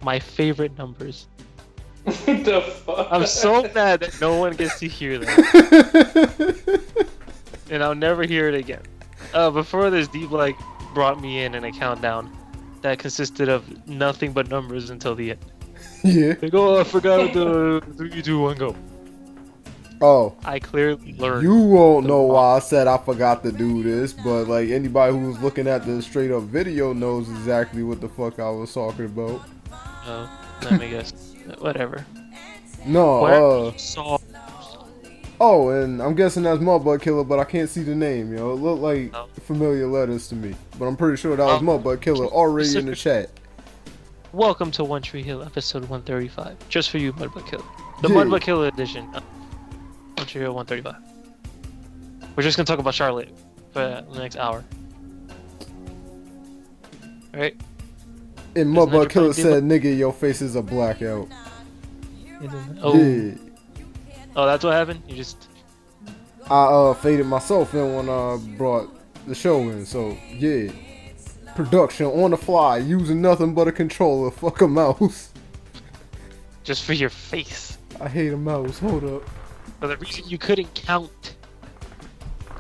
My favorite numbers. What the fuck? I'm so mad that no one gets to hear that. And I'll never hear it again. Before this, Deep like brought me in a countdown that consisted of nothing but numbers until the end. Yeah. Like, oh, I forgot the 3, 2, 1, go. Oh. I clearly learned. You won't know why I said I forgot to do this, but like anybody who was looking at the straight up video knows exactly what the fuck I was talking about. Oh, let me guess. Whatever. No, Saw. Oh, and I'm guessing that's Mudbutt Killer, but I can't see the name, yo. It looked like familiar letters to me. But I'm pretty sure that was Mudbutt Killer already in the chat. Welcome to One Tree Hill, episode 135. Just for you, Mudbutt Killer. The Mudbutt Killer edition. One Tree Hill 135. We're just gonna talk about Charlotte for the next hour. Alright? And Mudbutt Killer said, nigga, your face is a blackout. Oh. Yeah. Oh, that's what happened? You just... I faded myself in when I brought the show in, so yeah. Production on the fly, using nothing but a controller. Fuck a mouse. Just for your face. I hate a mouse, hold up. For the reason you couldn't count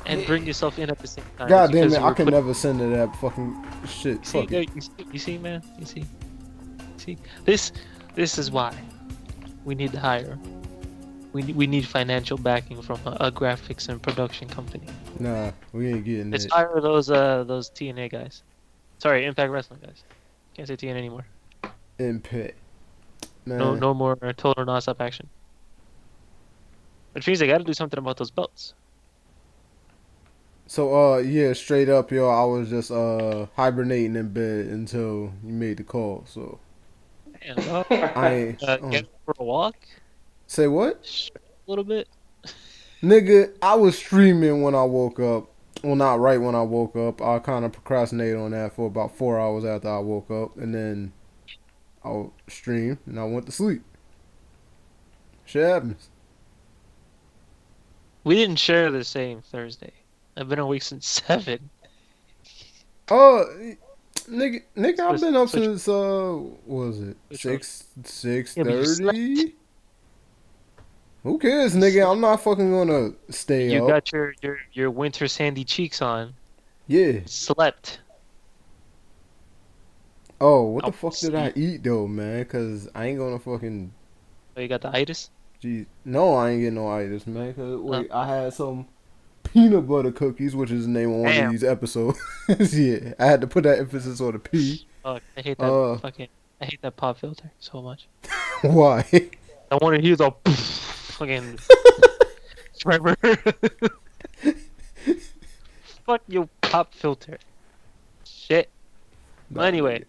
and bring yourself in at the same time. God damn it, I can never send to that fucking shit. See, you see, man? You see? This is why we need to hire. We need financial backing from a graphics and production company. Nah, we ain't getting it. Let's hire those TNA guys. Sorry, Impact Wrestling guys. Can't say TNA anymore. Impact. Man. No more total non-stop action. Which means they got to do something about those belts. So yeah, straight up, yo, I was just hibernating in bed until you made the call. So damn, I ain't get for a walk. Say what? A little bit. Nigga, I was streaming when I woke up. Well, not right when I woke up. I kind of procrastinated on that for about 4 hours after I woke up. And then I streamed and I went to sleep. Shit happens. We didn't share the same Thursday. I've been awake since 7. Nigga, I've been up since, what was it? 6:30? Who cares, nigga? I'm not fucking gonna stay up. You got your winter sandy cheeks on. Yeah. Slept. Oh, what the fuck did I eat though, man? Cause I ain't gonna fucking. Oh, you got the itis? Jeez, no, I ain't getting no itis, man. Cause wait, I had some peanut butter cookies, which is the name of one of these episodes. Yeah, I had to put that emphasis on the P. Fuck, I hate that I hate that pop filter so much. Why? I want to hear the fucking Trevor. Fuck your pop filter. Shit. Well, anyway,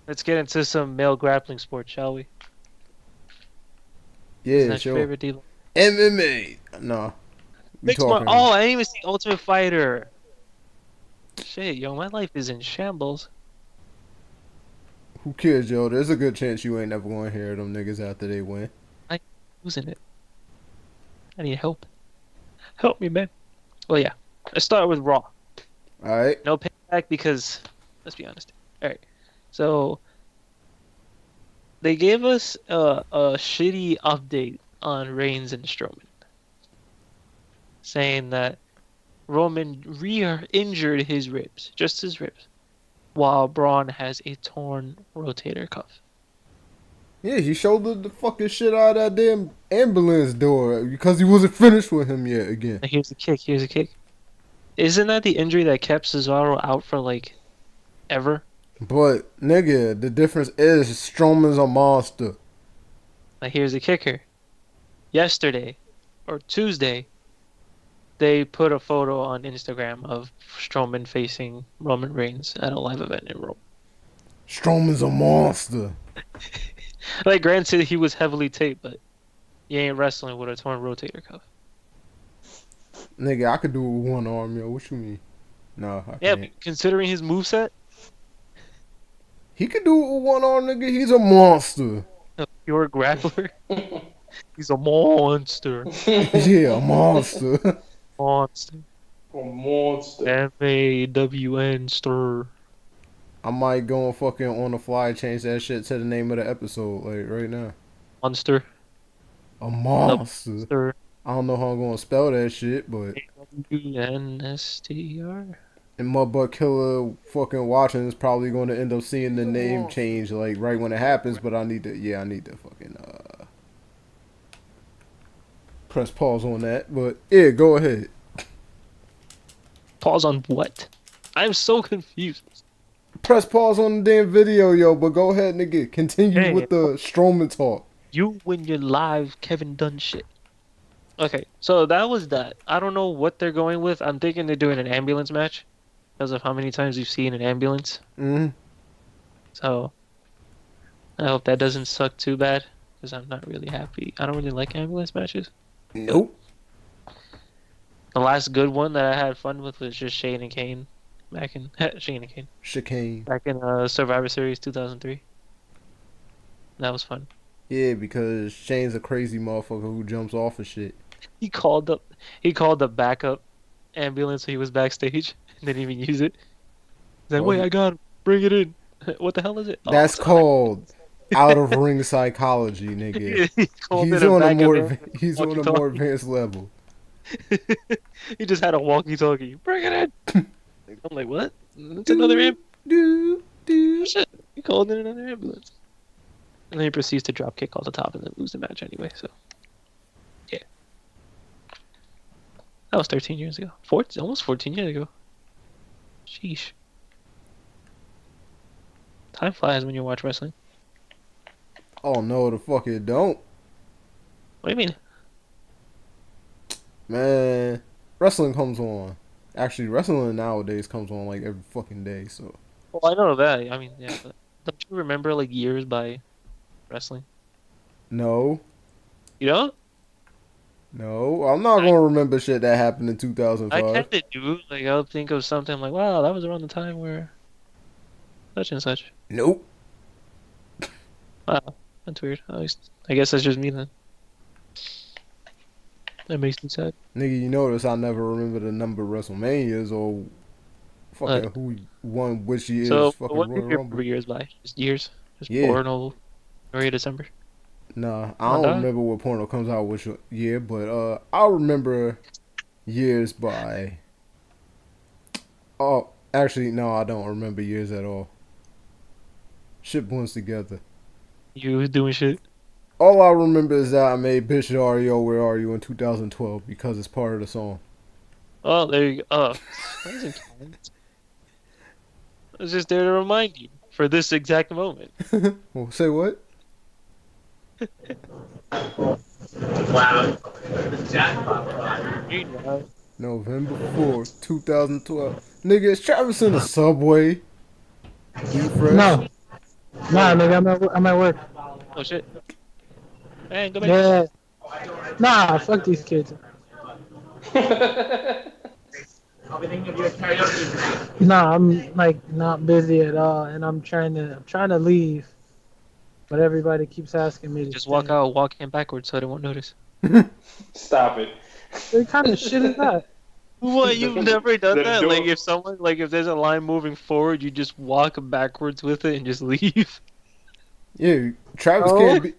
let's get into some male grappling sports, shall we? Yeah, sure. Your favorite deal? MMA. No. I didn't even see Ultimate Fighter. Shit, yo, my life is in shambles. Who cares, yo? There's a good chance you ain't never gonna hear them niggas after they win. I'm losing it. I need help. Help me, man. Well, yeah. Let's start with Raw. Alright. No payback because, let's be honest. Alright. So, they gave us a shitty update on Reigns and Strowman. Saying that Roman re-injured his ribs. Just his ribs. While Braun has a torn rotator cuff. Yeah, he shouldered the fucking shit out of that damn ambulance door because he wasn't finished with him yet again. Here's the kick. Isn't that the injury that kept Cesaro out for, like, ever? But, nigga, the difference is Strowman's a monster. Now, here's the kicker. Yesterday, or Tuesday, they put a photo on Instagram of Strowman facing Roman Reigns at a live event in Rome. Strowman's a monster. Like, granted, he was heavily taped, but you ain't wrestling with a torn rotator cuff. Nigga, I could do it with one arm, yo. What you mean? No, I can't. But considering his moveset? He could do it with one arm, nigga. He's a monster. pure grappler. He's a monster. Yeah, a monster. Monster. A monster. M-A-W-N stir. I might go and fucking on the fly change that shit to the name of the episode, like right now. Monster. A monster. Monster. I don't know how I'm gonna spell that shit, but A-W-N-S-T-R. and my butt killer fucking watching is probably gonna end up seeing the name change like right when it happens. But I need to fucking press pause on that. But yeah, go ahead. Pause on what? I'm so confused. Press pause on the damn video, yo. But go ahead, nigga. Continue Hey. with the Strowman talk. You when you're live Kevin Dunn shit. Okay, so that was that. I don't know what they're going with. I'm thinking they're doing an ambulance match because of how many times you've seen an ambulance. Mm-hmm. So I hope that doesn't suck too bad because I'm not really happy. I don't really like ambulance matches. Nope. The last good one that I had fun with was just Shane and Kane back in Shane and Kane Chicane. back in Survivor Series 2003. That was fun. Yeah, because Shane's a crazy motherfucker who jumps off of shit. He called the backup ambulance when he was backstage and didn't even use it. He's like, Oh, wait, I got him. Bring it in. What the hell is it? Oh, That's sorry. called out of ring psychology, nigga. He called He's it on a backup more ambulance he's on a walkie-talkie. more advanced level. He just had a walkie-talkie. Bring it in. I'm like, what? It's another ambulance. Do. Shit. He called in another ambulance. And then he proceeds to drop kick off the top and then lose the match anyway. So, yeah. That was 13 years ago. Almost 14 years ago. Sheesh. Time flies when you watch wrestling. Oh no, the fuck it don't. What do you mean? Man, wrestling comes on. Actually, wrestling nowadays comes on like every fucking day, so. Well, I know that. I mean, yeah, but don't you remember like years by wrestling? No. You don't? No. I'm not gonna remember shit that happened in I 2005. kind of do. Like, I'll think of something like, wow, that was around the time where such and such. Nope. Wow, that's weird. I guess that's just me then. That makes me sad. Nigga, you notice I never remember the number of WrestleManias or fucking who won which year's So, fucking what do you Royal remember Rumble. years by? Just years? Just Yeah. Porno, January, December? Nah, Oh, I don't dog. remember what porno comes out which year, but I remember years by. Oh, actually, no, I don't remember years at all. Shit blends together. You was doing shit? All I remember is that I made "Bitch Ario, Where Are You" in 2012 because it's part of the song. Oh, there you go. Oh, that doesn't count. I was just there to remind you for this exact moment. Well, say what? Meanwhile, November 4th, 2012. Nigga, is Travis in the subway? Eat fresh? No. Nah, nigga, I'm at work. oh shit. Man, go back. Yeah. Nah, fuck these kids. Nah, I'm like not busy at all, and I'm trying to leave, but everybody keeps asking me to Just stay. walk out, walk in backwards so they won't notice. Stop it. What kind of shit is that? What? You've never done The that? door- Like if there's a line moving forward, you just walk backwards with it and just leave? Yeah, Travis Oh. can't be.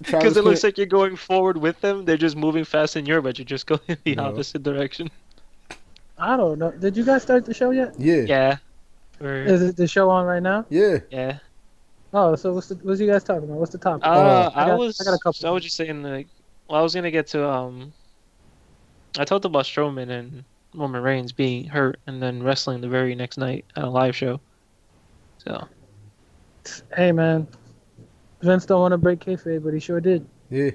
Travis Because it looks can't- like you're going forward with them. They're just moving fast in your, but you're just going in the No. opposite direction. I don't know. Did you guys start the show yet? Yeah, Yeah. Or, Is it the show on right now? yeah. yeah. Oh, so what's you guys talking about? What's the topic? Oh, I got a couple. So I was just saying, like, well, I was gonna get to I talked about Strowman and Roman Reigns being hurt and then wrestling the very next night at a live show. So Hey man, Vince don't want to break kayfabe, but he sure did. Yeah.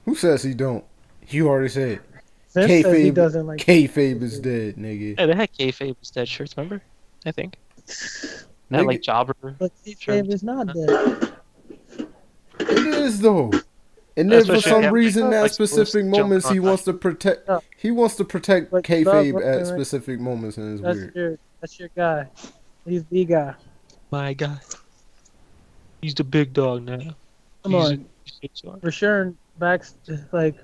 Who says he don't? You already said. Vince says he doesn't like. Kayfabe is dead, nigga. yeah, they had kayfabe instead shirts, remember? I think. That like jobber. But Sure. kayfabe is not dead. It is though. And then for Especially some after, reason, at like, specific jump moments, he on wants to protect. Yeah. He wants to protect But kayfabe love, at right? specific moments, and it's weird. That's your guy. He's the guy. My God. He's the big dog now. Come He's on, he's a- Rashawn back like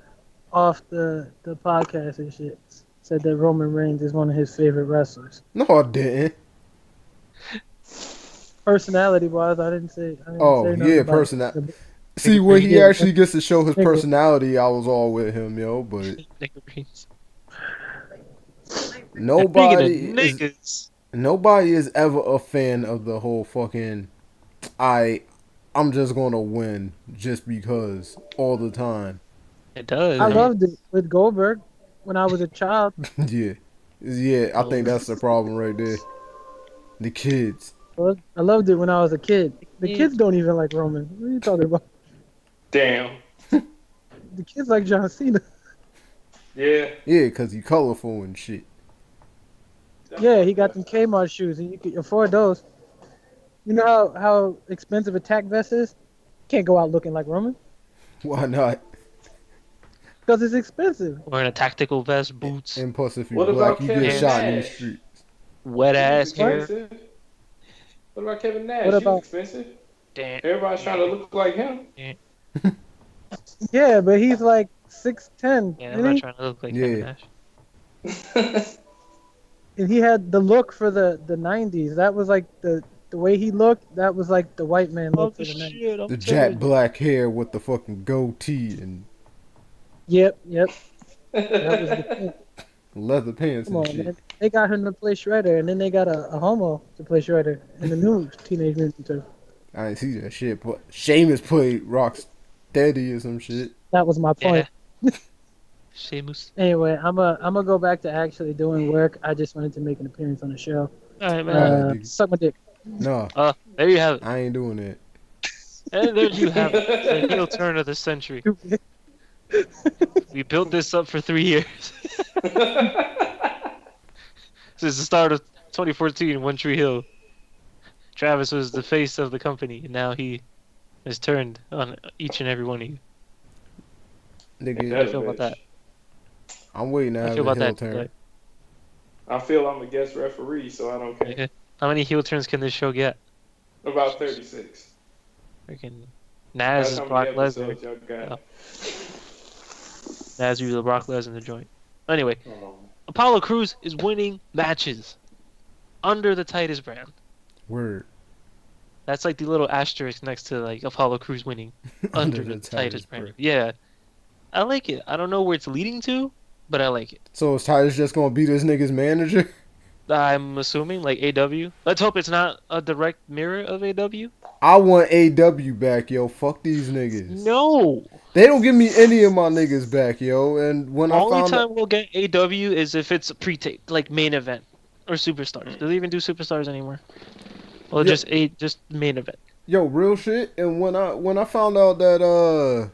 off the podcast and shit said that Roman Reigns is one of his favorite wrestlers. No, I didn't. Personality wise, I didn't Oh say nothing yeah, about See, when he Yeah, actually gets to show his nigga. personality, I was all with him, yo. But Nigga Reigns. Speaking of niggas, nobody is ever a fan of the whole fucking I'm just gonna win just because all the time. it does. I loved it with Goldberg when I was a child. yeah. I think that's the problem right there. The kids. I loved it when I was a kid. The kids don't even like Roman. What are you talking about? Damn. The kids like John Cena. Yeah. Yeah, cause he colorful and shit. Yeah, he got them Kmart shoes, and you can afford those. You know how expensive a tack vest is? Can't go out looking like Roman Why not? because it's expensive. Wearing a tactical vest, boots, And plus, if What you're black, about you Kevin get shot in Nash? these streets. wet ass He's hair. expensive. What about Kevin Nash? What about- He's expensive. Damn. Everybody's trying to look like him. Yeah, but he's like 6'10", Yeah, I'm isn't not he? trying to look like Yeah. Kevin Nash. And he had the look for the 90s. That was like the way he looked. That was like the white man look for the 90s. The jet black hair with the fucking goatee and Yep. That was the thing. leather pants Come and on, shit. man. They got him to play Shredder, and then they got a homo to play Shredder in the new Teenage Mutant Ninja Turtles. I didn't see that shit, but Sheamus played Rocksteady or some shit. That was my point. Yeah. Sheamus. Anyway, I'm gonna go back to actually doing work. I just wanted to make an appearance on the show. Alright, man. Alright, nigga. Suck my dick. Nah, There you have it. I ain't doing that. And there you have it. The heel turn of the century. We built this up for 3 years. Since the start of 2014, One Tree Hill. Travis was the face of the company, and now he has turned on each and every one of you. Nigga, How do you feel about that? I'm waiting to How do have you feel a about heel that? turn. Like, I feel I'm a guest referee, so I don't care. how many heel turns can this show get? About 36. Freaking Naz is That's how Brock many Lesnar. episodes y'all got. Naz is the Brock Lesnar joint. Anyway, Oh. Apollo Crews is winning matches under the Titus brand. Word. That's like the little asterisk next to like Apollo Crews winning under the Titus brand. Yeah, I like it. I don't know where it's leading to, but I like it. So is Titus just gonna be this nigga's manager? I'm assuming like AW. Let's hope it's not a direct mirror of AW. I want AW back, yo. Fuck these niggas. No. They don't give me any of my niggas back, yo. And when I Only found time we'll get AW is if it's a pre-tape, like main event or superstars. Do they even do superstars anymore? Well, Yeah. just main event. yo, real shit. And when I found out that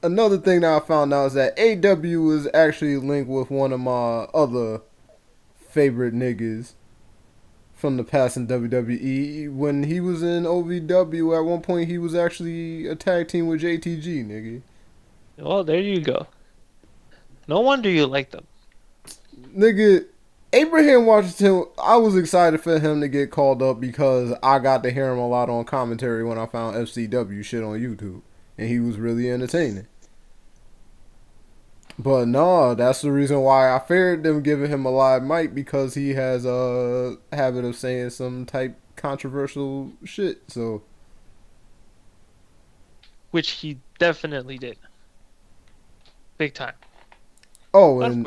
another thing that I found out is that AW is actually linked with one of my other favorite niggas from the past in WWE. When he was in OVW, at one point he was actually a tag team with JTG, nigga. Well, there you go. No wonder you like them. Nigga, Abraham Washington, I was excited for him to get called up because I got to hear him a lot on commentary when I found FCW shit on YouTube. And he was really entertaining. But no, that's the reason why I feared them giving him a live mic, because he has a habit of saying some type controversial shit. So Which he definitely did. Big time. oh, and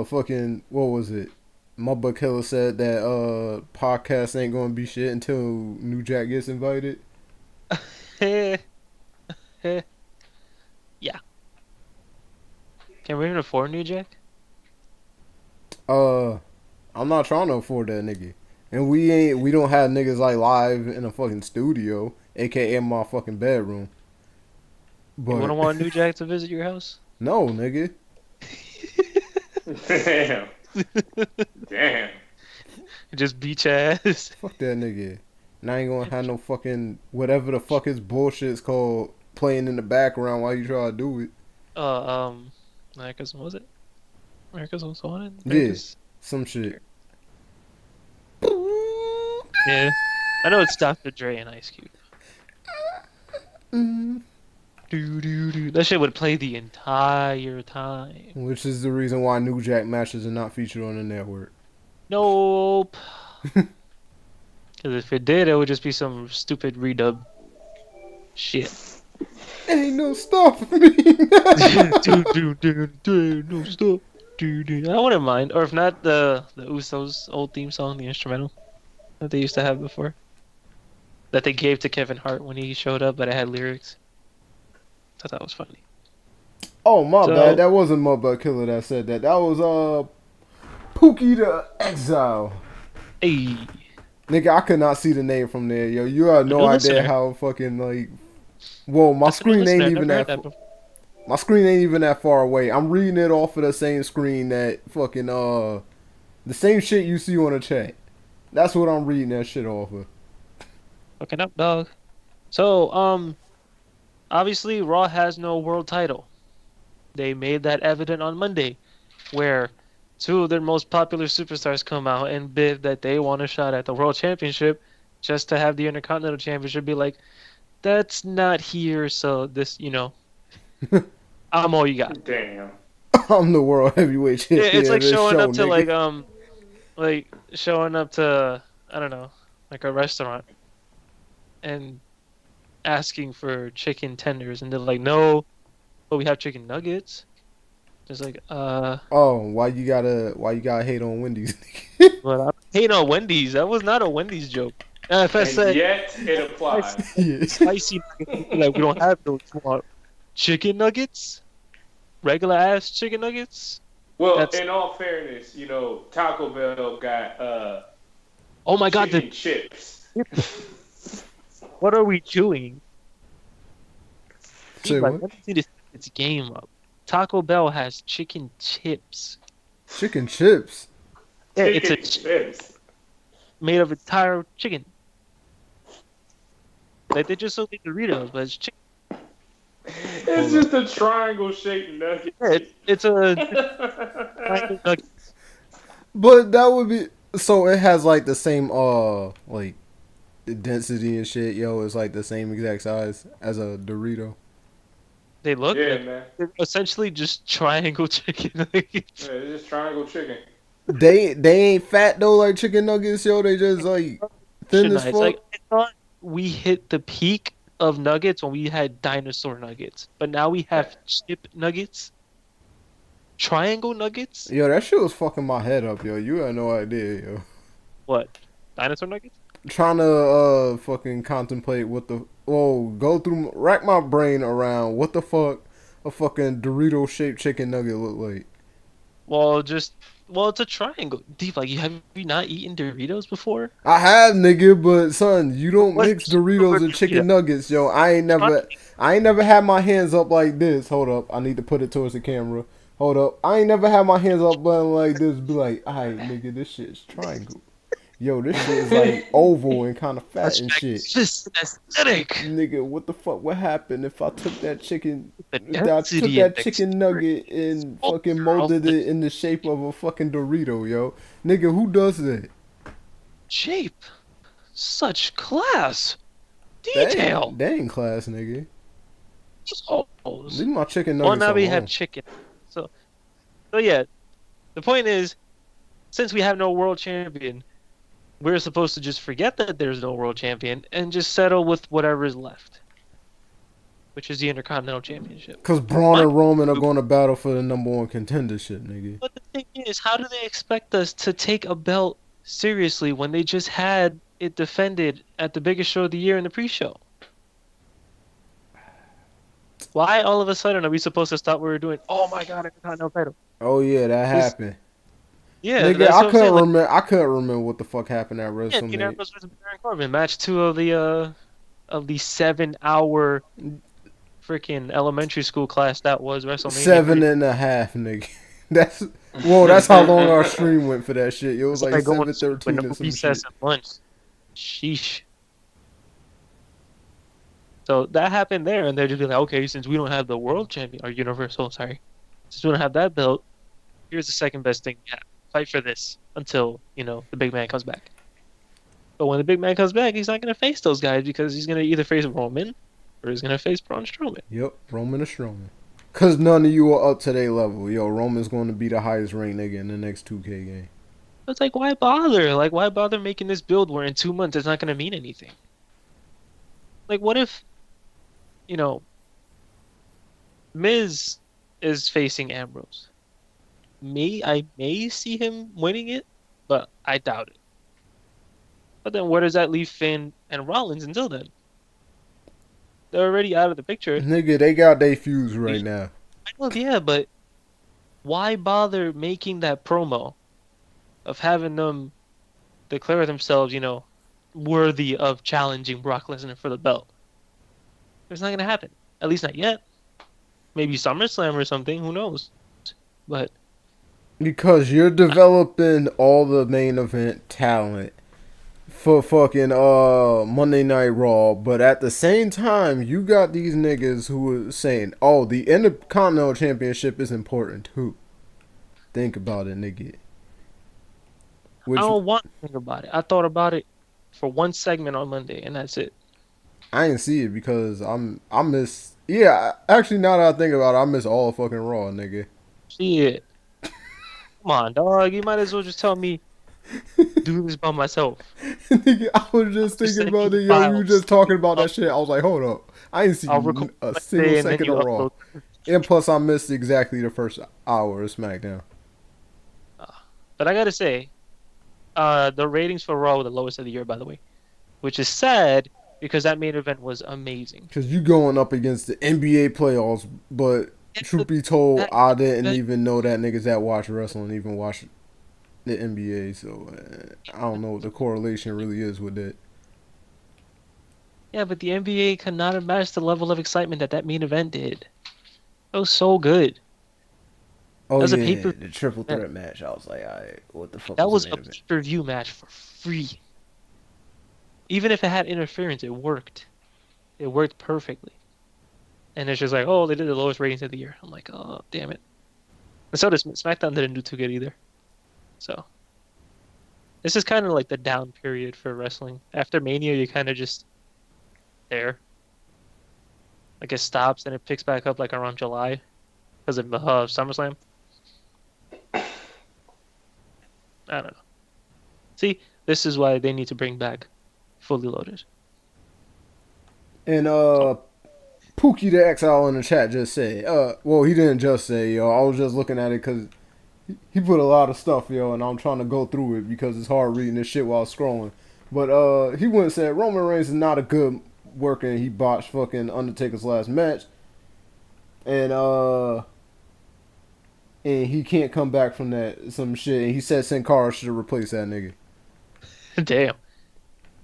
fucking what was it? My butt killer said that podcast ain't gonna be shit until New Jack gets invited. Yeah. Can we even afford New Jack? I'm not trying to afford that nigga. And we don't have niggas like live in a fucking studio, aka my fucking bedroom. But You wouldn't want New Jack to visit your house? no, nigga. Damn. Damn. Just beach ass. Fuck that nigga. And I ain't gonna have no fucking whatever the fuck his bullshit's called playing in the background while you try to do it. America's, what was it? America's Most Wanted? Yes. Some shit. Yeah. I know it's Dr. Dre and Ice Cube. That shit would play the entire time. Which is the reason why New Jack matches are not featured on the network. Nope. Because if it did, it would just be some stupid redub shit. Ain't no stopping me. No stop. I wouldn't mind, or if not, the Usos' old theme song, the instrumental that they used to have before, that they gave to Kevin Hart when he showed up, but it had lyrics. I thought that was funny. Oh my bad, that wasn't Mudbug Killer that said that. That was Pookie the Exile. Hey, Nigga, I could not see the name from there, yo. You have no idea how fucking like. Whoa, my screen ain't even that. My screen ain't even that far away. I'm reading it off of the same screen that fucking the same shit you see on the chat. That's what I'm reading that shit off of. fucking up, dog. So obviously Raw has no world title. They made that evident on Monday, where two of their most popular superstars come out and bid that they want a shot at the World Championship, just to have the Intercontinental Championship be like, that's not here, so this, I'm all you got. Damn. I'm the world heavyweight champion. Yeah, it's like showing up to nigga. like showing up to, I don't know, like a restaurant and asking for chicken tenders, and they're like, no, but we have chicken nuggets. Just like, Oh, why you gotta hate on Wendy's? but I hate on Wendy's. That was not a Wendy's joke. If I And said yet it applies. Yeah. spicy nuggets, like we don't have those. We want chicken nuggets, regular ass chicken nuggets. Well, That's- in all fairness, Taco Bell got Oh my god, chicken chips. what are we chewing? Say Like, what? let me see this its game up. Taco Bell has chicken chips. Chicken chips. Yeah, it's Chicken chips. made of entire chicken. Like they just sold the Doritos, but it's chicken. It's just a triangle shaped nugget. Yeah, it's a triangle nugget. But that would be so. It has like the same like the density and shit. Yo, it's like the same exact size as a Dorito. They look Yeah, like man. they're essentially just triangle chicken nuggets. Yeah, it's just triangle chicken. They ain't fat though like chicken nuggets. Yo, they just like thin as It's fuck. like I thought we hit the peak of nuggets when we had dinosaur nuggets, but now we have chip nuggets, triangle nuggets. Yo, that shit was fucking my head up, yo. You had no idea, yo. What? Dinosaur nuggets? Trying to fucking contemplate rack my brain around what the fuck a fucking Dorito shaped chicken nugget look like. Well, it's a triangle. Deep, like have you not eaten Doritos before? I have, nigga, but son, you don't What's mix Doritos and chicken Dorito? nuggets, yo. I ain't never had my hands up like this. Hold up, I need to put it towards the camera. Hold up, I ain't never had my hands up button like this. Be like, alright, nigga, this shit's triangle. Yo, this shit is like oval and kind of fat and shit. Just aesthetic. Nigga, what the fuck would happen if I took that chicken, The if I took density that and chicken nugget and fucking molded it in the shape of a fucking Dorito, yo? Nigga, who does that? shape, such class, That detail. ain't class, nigga. Holes. Leave my chicken Well, nuggets now we alone. have chicken. So yeah, the point is, since we have no world champion, we're supposed to just forget that there's no world champion and just settle with whatever is left, which is the Intercontinental Championship. Cause Braun and Roman are going to battle for the #1 contendership, nigga. But the thing is, how do they expect us to take a belt seriously when they just had it defended at the biggest show of the year in the pre-show? Why all of a sudden are we supposed to stop what we're doing? Oh my god, Intercontinental title. Oh yeah, that This- happened. Yeah, Nigga, that's I what I'm saying. couldn't Like, remember. I couldn't remember what the fuck happened at yeah, Dean WrestleMania. Ambrose versus Baron Corbin, match 2 of the 7-hour freaking elementary school class that was WrestleMania. 7.5, nigga. That's how long our stream went for that shit. It was like going to 7:13 no or some recess shit. and lunch. Sheesh. So that happened there, and they're just be like, okay, since we don't have the world champion or universal, sorry, since we don't have that belt, here's the second best thing we have. Fight for this until the big man comes back. But when the big man comes back, he's not gonna face those guys because he's gonna either face Roman or he's gonna face Braun Strowman. Yep, Roman or Strowman. Cause none of you are up to their level. Yo, Roman's going to be the highest ranked nigga in the next 2K game. It's like, why bother? Like, why bother making this build where in 2 months it's not gonna mean anything? Like, what if, you know, Miz is facing Ambrose? I may see him winning it, but I doubt it. But then where does that leave Finn and Rollins until then? They're already out of the picture. Nigga, they got their fuse right now. I know, yeah, but why bother making that promo of having them declare themselves, worthy of challenging Brock Lesnar for the belt? It's not gonna happen. At least not yet. Maybe SummerSlam or something, who knows? But Because you're developing all the main event talent for fucking Monday Night Raw, but at the same time, you got these niggas who are saying, "Oh, the Intercontinental Championship is important too." Think about it, nigga. I don't want to think about it. I thought about it for one segment on Monday, and that's it. I didn't see it because I miss. Yeah, actually, now that I think about it, I miss all fucking Raw, nigga. Shit. Come on, dog. You might as well just tell me do this by myself. Nigga, I was just thinking about it. Yo, you were just talking about that shit. I was like, hold up. I didn't see I'll record a Monday single and then second you of Raw. upload. And plus, I missed exactly the first hour of SmackDown. But I gotta say, the ratings for Raw were the lowest of the year, by the way, which is sad because that main event was amazing. Because you going up against the NBA playoffs, but truth be told, I didn't even know that niggas that watch wrestling even watch the NBA, so I don't know what the correlation really is with that. Yeah, but the NBA could not have matched the level of excitement that main event did. It was so good. Oh, That was yeah, a the triple threat match. I was like, alright, what the fuck That was the a main event? pay-per-view match for free. Even if it had interference, it worked. It worked perfectly. And it's just like, oh, they did the lowest ratings of the year. I'm like, oh, damn it. And so SmackDown didn't do too good either. So this is kind of like the down period for wrestling. After Mania, you kind of just there. Like it stops and it picks back up like around July because of SummerSlam. I don't know. See, this is why they need to bring back Fully Loaded. And Pookie the Exile in the chat just said, well, he didn't just say, yo, I was just looking at it because he put a lot of stuff, yo, and I'm trying to go through it because it's hard reading this shit while scrolling. But he went and said Roman Reigns is not a good worker and he botched fucking Undertaker's last match. And he can't come back from that, some shit. And he said Sin Cara should replace that nigga. Damn.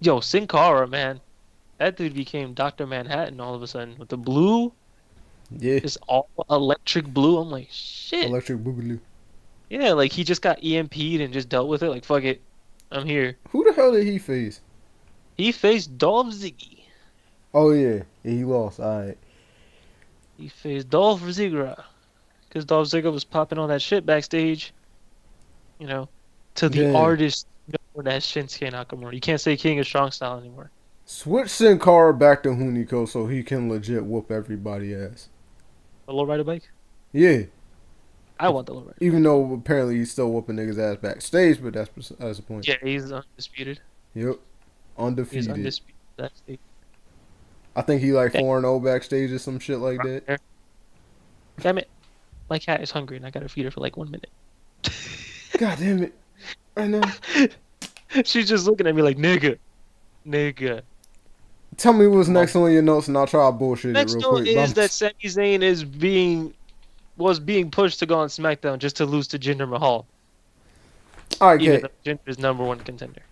Yo, Sin Cara, man. That dude became Dr. Manhattan all of a sudden. With the blue. Yeah. It's all electric blue. I'm like, shit. Electric Boogaloo. Yeah, like he just got EMP'd and just dealt with it. Like, fuck it. I'm here. Who the hell did he face? He faced Dolph Ziggler. Oh, yeah. Yeah, he lost. Alright. He faced Dolph Ziggler. Because Dolph Ziggler was popping on that shit backstage. To the Damn. artist known as Shinsuke Nakamura. You can't say King of Strong Style anymore. Switch Sin Cara back to Hunico so he can legit whoop everybody ass. The lowrider bike? Yeah. I want the lowrider. Even though apparently he's still whooping niggas ass backstage, but that's the point. Yeah, he's undisputed. Yep. He's Undefeated. undisputed backstage. I think he like 4-0 backstage or some shit like that. Damn it. My cat is hungry and I gotta feed her for like 1 minute. God damn it. I know. She's just looking at me like, nigga. Tell me what's next on your notes and I'll try to bullshit Next it real note quick. is that Sami Zayn was being pushed to go on SmackDown just to lose to Jinder Mahal. Okay. Even though Jinder's #1 contender.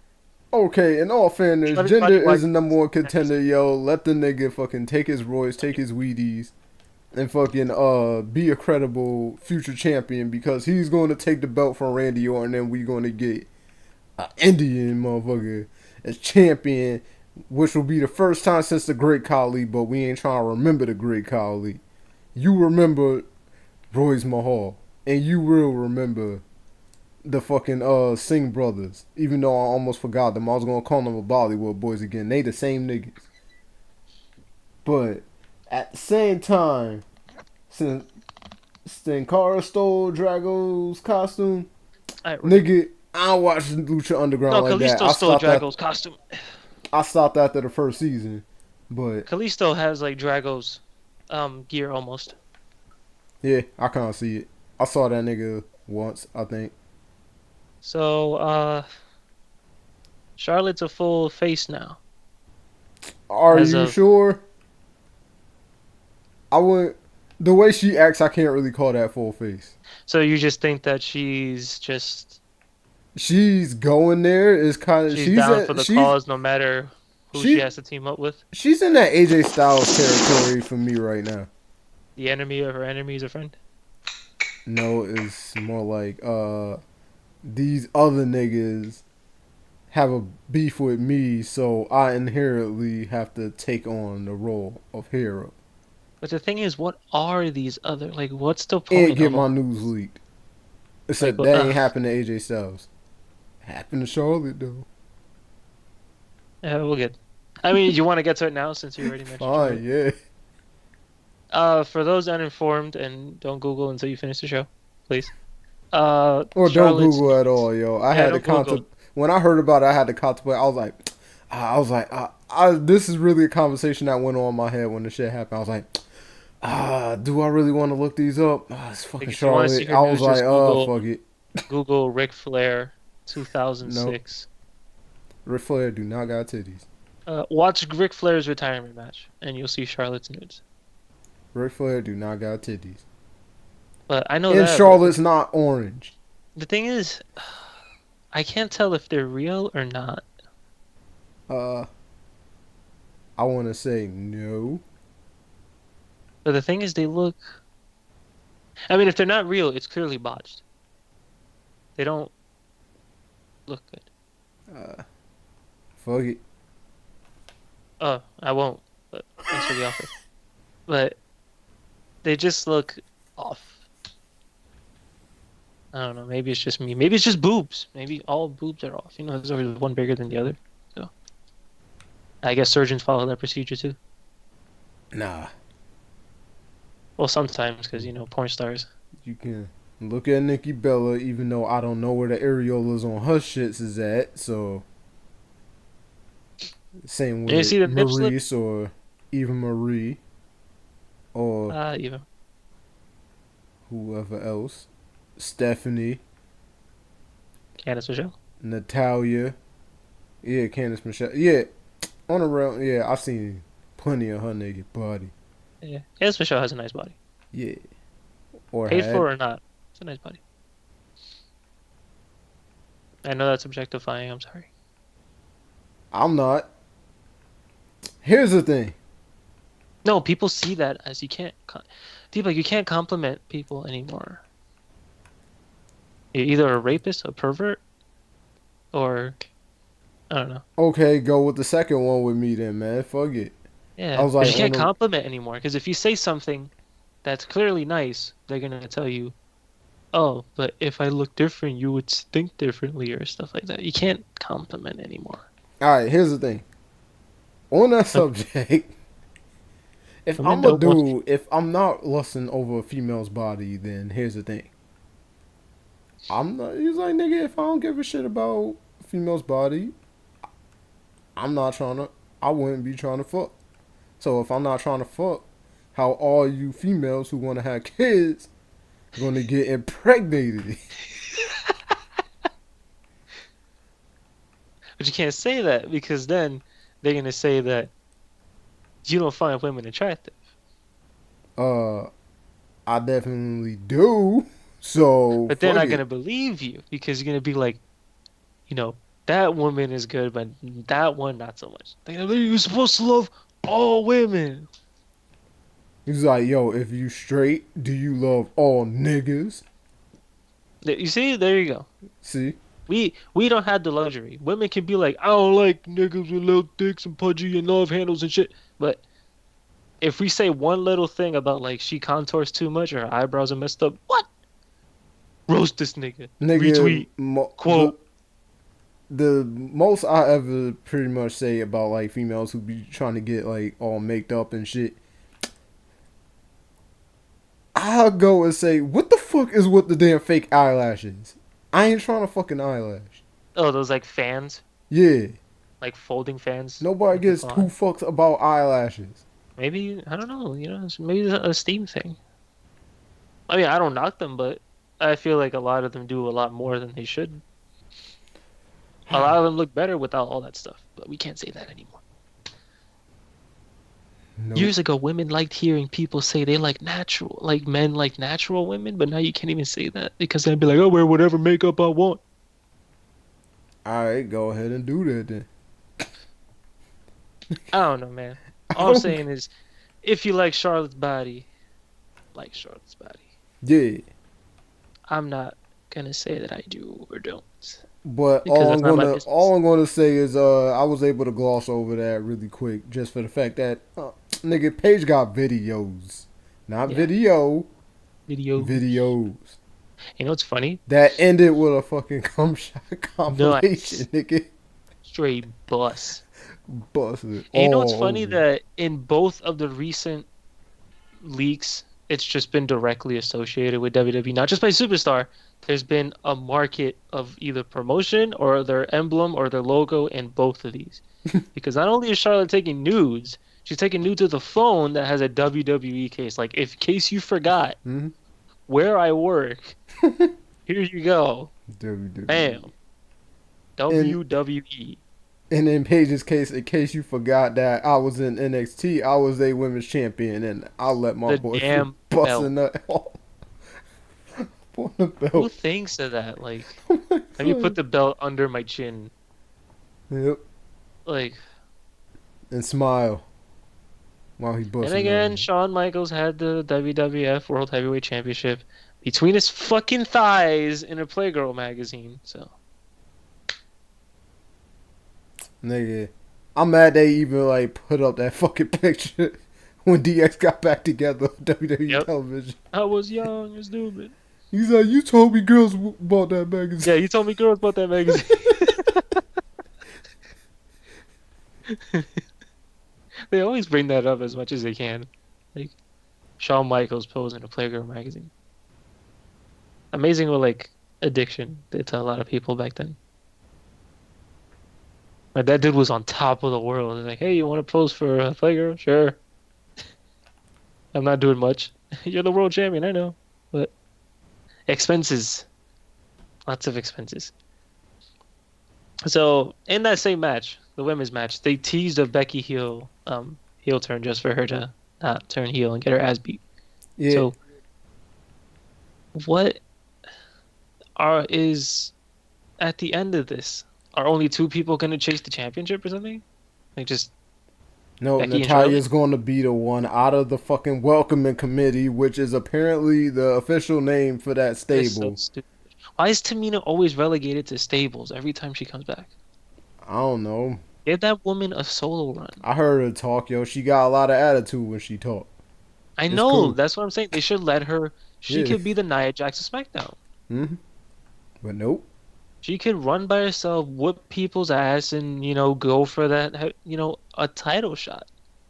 Okay, in all fairness, Everybody Jinder is likes- the #1 contender, yo. Let the nigga fucking take his Royce, take his Wheaties, and fucking be a credible future champion because he's going to take the belt from Randy Orton and we going to get an Indian motherfucker as champion, which will be the first time since the Great Khali, but we ain't trying to remember the Great Khali. You remember Royce Mahal, and you will remember the fucking Singh brothers. Even though I almost forgot them, I was gonna call them the Bollywood boys again. They the same niggas. But At the same time, since Sin Cara stole Drago's costume, Alright, nigga, I don't watch Lucha Underground no, like that. Kalisto stole Drago's costume. I stopped after the first season, but Kalisto has like Drago's gear almost. yeah, I can't see it. I saw that nigga once, I think. So Charlotte's a full face now. Are As you of sure? I wouldn't. The way she acts, I can't really call that full face. so you just think that she's just She's going there. Is kind of she's down for the cause no matter who she she has to team up with. she's in that AJ Styles territory for me right now. The enemy of her enemy is a friend. No, it's more like these other niggas have a beef with me, so I inherently have to take on the role of hero But the thing is, what are these other like? What's the and point get of my them? news leaked. Except Like, that ain't happened to AJ Styles. Happened to Charlotte though. Yeah, we'll get. I mean, you want to get to it now since you already mentioned Fine, Charlotte? yeah. For those uninformed, and don't Google until you finish the show, please. Or don't Charlotte's Google at all, yo. I Yeah, had to don't Google. contemplate when I heard about it. I had to contemplate. I was like, this is really a conversation that went on in my head when the shit happened. I was like, do I really want to look these up? It's fucking Like, if you wanna see Charlotte. her I was news, like, just Google- fuck it. Google Ric Flair 2006. Ric Flair do not got titties. Watch Ric Flair's retirement match, and you'll see Charlotte's nudes. Ric Flair do not got titties. But I know And that. Charlotte's not orange. The thing is, I can't tell if they're real or not. I want to say no. But the thing is, they look. I mean, if they're not real, it's clearly botched. They don't look good. Fuck it. Oh, I won't. But thanks for the offer. But they just look off. I don't know. Maybe it's just me. Maybe it's just boobs. Maybe all boobs are off. You know, there's always one bigger than the other. So I guess surgeons follow that procedure too. Nah. Well, sometimes because you know porn stars. You can look at Nikki Bella, even though I don't know where the areolas on her shits is at. So same You with see the nip slip? Maurice or Eva Marie or Even. whoever else. Stephanie, Candice Michelle. Natalia, yeah, Candice Michelle, yeah, on around, yeah, I've seen plenty of her naked body, Yeah, Candice Michelle has a nice body. yeah, or Paid had. for or not, it's a nice body. I know that's objectifying. I'm sorry. I'm not. Here's the thing. No, people see that as you can't. People, you can't compliment people anymore. You're either a rapist, a pervert, or I don't know. Okay, go with the second one with me then, man. Fuck it. Yeah, I was but like, you can't on the- compliment anymore because if you say something that's clearly nice, they're gonna tell you, "Oh, but if I look different, you would think differently," or stuff like that. You can't compliment anymore. All right, here's the thing. On that subject, if Women I'm a don't want- dude, if I'm not lusting over a female's body, then here's the thing. I'm not. He's like, nigga, if I don't give a shit about a female's body, I'm not trying to. I wouldn't be trying to fuck. So if I'm not trying to fuck, how all you females who want to have kids going to get impregnated? But you can't say that because then they're gonna say that you don't find women attractive. I definitely do. So, But they're fuck not it. gonna believe you because you're gonna be like, you know, that woman is good, but that one not so much. You're supposed to love all women. He's like, yo, if you straight, do you love all niggas? You see, there you go. See? We don't have the luxury. Women can be like, I don't like niggas with little dicks and pudgy and love handles and shit. But if we say one little thing about like she contours too much or her eyebrows are messed up, what? Roast this nigga. Retweet. Quote. The most I ever pretty much say about like females who be trying to get like all maked up and shit. I'll go and say, what the fuck is with the damn fake eyelashes? I ain't trying to fucking eyelash. Oh, those like fans, Yeah. like folding fans. Nobody that gives people two have. fucks about eyelashes. Maybe I don't know. Maybe it's a Steam thing. I mean, I don't knock them, but I feel like a lot of them do a lot more than they should. A lot of them look better without all that stuff, but we can't say that anymore. Nope. Years ago, women liked hearing people say they like natural, like men like natural women, but now you can't even say that because they'd be like, "I'll wear whatever makeup I want." Alright, go ahead and do that then. I don't know, man. All I'm saying is, if you like Charlotte's body, like Charlotte's body. Yeah. I'm not gonna say that I do or don't. But Because all that's I'm not my gonna business. all I'm gonna say is I was able to gloss over that really quick just for the fact that nigga Paige got videos. Not Yeah. videos. You know what's funny? That ended with a fucking cum shot compilation, nigga. Straight bus. Busted. And you know what's all funny? over. That in both of the recent leaks, it's just been directly associated with WWE, not just by Superstar. There's been a market of either promotion or their emblem or their logo in both of these. Because not only is Charlotte taking nudes, she's taking nudes of the phone that has a WWE case. Like, in case you forgot Mhm. where I work, here you go. WWE. Bam. WWE. And in Paige's case, in case you forgot that I was in NXT, I was a women's champion, and I let my The boy damn busting that off on the Who belt. thinks of that? Like, Oh my let me put God. the belt under my chin. Yep. Like, And smile while he and busting. again, on Shawn Michaels had the WWF World Heavyweight Championship between his fucking thighs in a Playgirl magazine. So, Nigga, I'm mad they even like put up that fucking picture when DX got back together on WWE Yep. television. I was young and stupid. He's like, you told me girls bought that magazine. Yeah, you told me girls about that magazine. They always bring that up as much as they can. Like, Shawn Michaels posing a Playgirl magazine. Amazing what, like, addiction did to a lot of people back then. Like, that dude was on top of the world. He's like, hey, you want to pose for a Playgirl? Sure. I'm not doing much. You're the world champion, I know. But expenses. Lots of expenses. So, in that same match, the women's match, they teased a Becky heel turn just for her to not turn heel and get her ass beat. Yeah. So, what is at the end of this? Are only two people going to chase the championship or something? Like, just No, Becky and Natalia's going to be the one out of the fucking welcoming committee, which is apparently the official name for that it's so stable. stupid. Why is Tamina always relegated to stables every time she comes back? I don't know. Give that woman a solo run. I heard her talk, yo. She got a lot of attitude when she talk. I It's know. cool. That's what I'm saying. They should let her. She Yeah. could be the Nia Jax of SmackDown. Hmm. But nope. She could run by herself, whoop people's ass, and go for that. A title shot.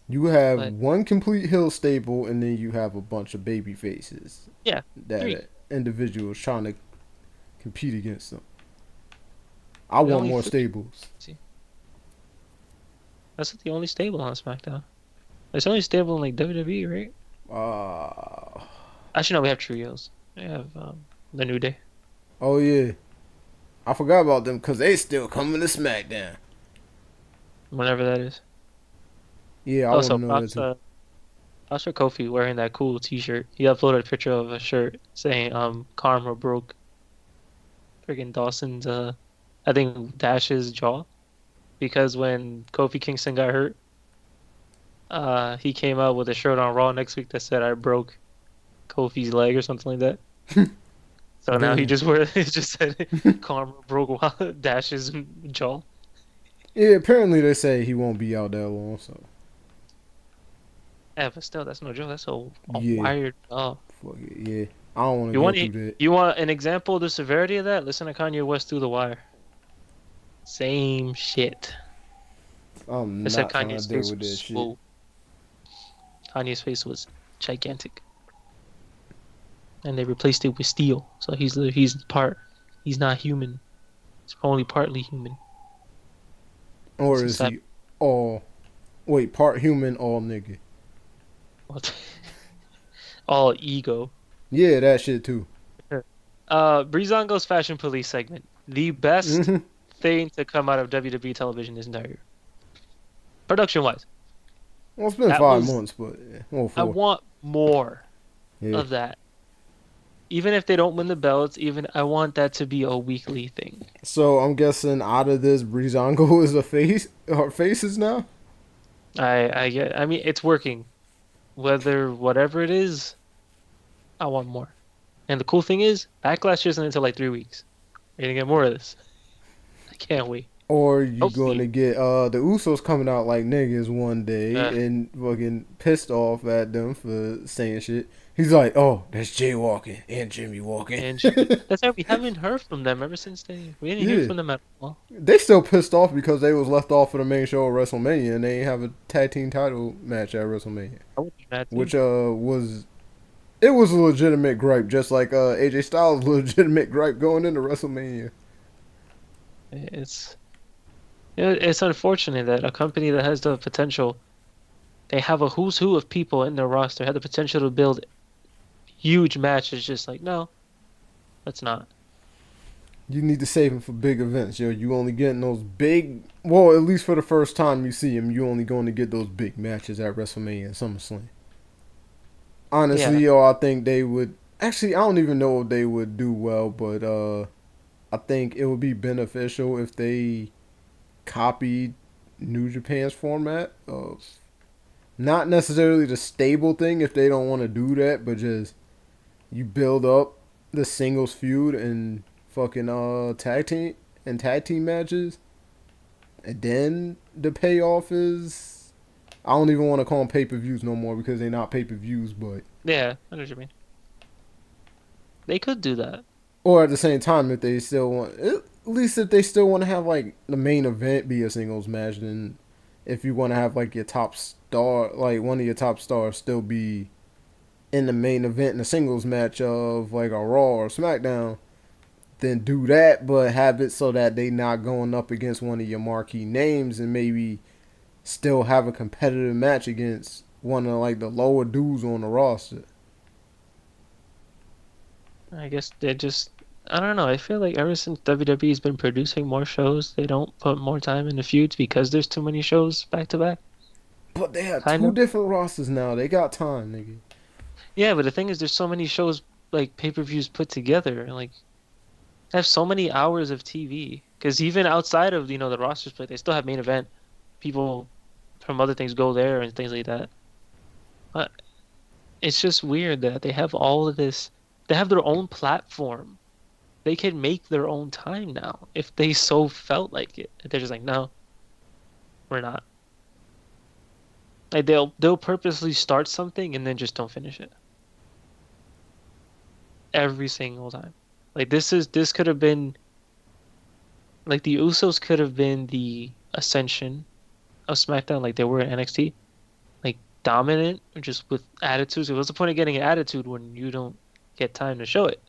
You have But- one complete hill stable, and then you have a bunch of baby faces. Yeah, That three. individuals trying to compete against them. I There's want only more three. stables. That's the only stable on SmackDown. It's only stable in like WWE, right? Actually, no. We have trios. We have the New Day. Oh yeah. I forgot about them because they still coming to SmackDown. Whenever that is. Yeah, I want Also, to know that too. props for Kofi wearing that cool T-shirt. He uploaded a picture of a shirt saying "Karma broke." Freaking Dawson's I think Dash's jaw, because when Kofi Kingston got hurt, he came out with a shirt on Raw next week that said "I broke Kofi's leg" or something like that. So now he Damn. just it just said "Karma broke Dash's jaw." Yeah, apparently they say he won't be out that long, so Yeah, but still, that's no joke. That's a Yeah. wired jaw. fuck it. Yeah, I don't want to You go want through that. you want an example of the severity of that? Listen to Kanye West through the wire. Same shit. I'm I said not trying Kanye's to deal face with that was shit. swole. Kanye's face was gigantic. and they replaced it with steel. So he's not human. He's only partly human. Or Since is that he all part human, all nigga? all ego. Yeah, that shit too. Breezango's Fashion Police segment. The best Hmm. thing to come out of WWE television this entire year. Production wise. Well, it's been That 5 months, was but yeah. Well, I 4. want more Yeah. of that. Even if they don't win the belts, even I want that to be a weekly thing. So I'm guessing out of this, Breezango is a face or faces now. I mean it's working. Whatever it is, I want more. And the cool thing is, Backlash isn't until like 3 weeks. You're gonna get more of this. I can't wait. Or you going Hopefully. to get the Usos coming out like niggas one day Uh, and fucking pissed off at them for saying shit. He's like, oh, that's Jay walking and Jimmy walking. and that's why we haven't heard from them ever since we didn't hear Yeah, from them at all. they still pissed off because they was left off of the main show of WrestleMania and they ain't have a tag team title match at WrestleMania, I would be mad too. which was it was a legitimate gripe, just like AJ Styles' legitimate gripe going into WrestleMania. It's it's unfortunate that a company that has the potential, they have a who's who of people in their roster, had the potential to build huge matches, just like no, let's not. You need to save him for big events, yo. You only getting those big. Well, at least for the first time you see him, you only going to get those big matches at WrestleMania and SummerSlam. Honestly, Yeah, yo, I think they would. Actually, I don't even know if they would do well, but I think it would be beneficial if they copied New Japan's format of not necessarily the stable thing if they don't want to do that, but just you build up the singles feud and fucking tag team matches, and then the payoff is I don't even want to call them pay per views no more because they're not pay per views, but yeah, I know what you mean. They could do that. or at the same time if they still want at least if they still want to have like the main event be a singles match, then if you want to have like your top star, like one of your top stars still be in the main event in a singles match of like a Raw or SmackDown, then do that, but have it so that they not going up against one of your marquee names and maybe still have a competitive match against one of like the lower dudes on the roster. I guess they just. I don't know. I feel like ever since WWE's been producing more shows, they don't put more time into feuds because there's too many shows back to back. But they have Kind two of. different rosters now. They got time, nigga. Yeah, but the thing is, there's so many shows like pay-per-views put together, and like have so many hours of TV. Because even outside of the roster split, they still have main event. People from other things go there and things like that. But it's just weird that they have all of this. They have their own platform. They can make their own time now if they so felt like it. They're just like, no, we're not. Like they'll purposely start something and then just don't finish it. Every single time. Like this could have been like the Usos could have been the Ascension of SmackDown, like they were in NXT. Like dominant, just with attitudes. What's the point of getting an attitude when you don't get time to show it?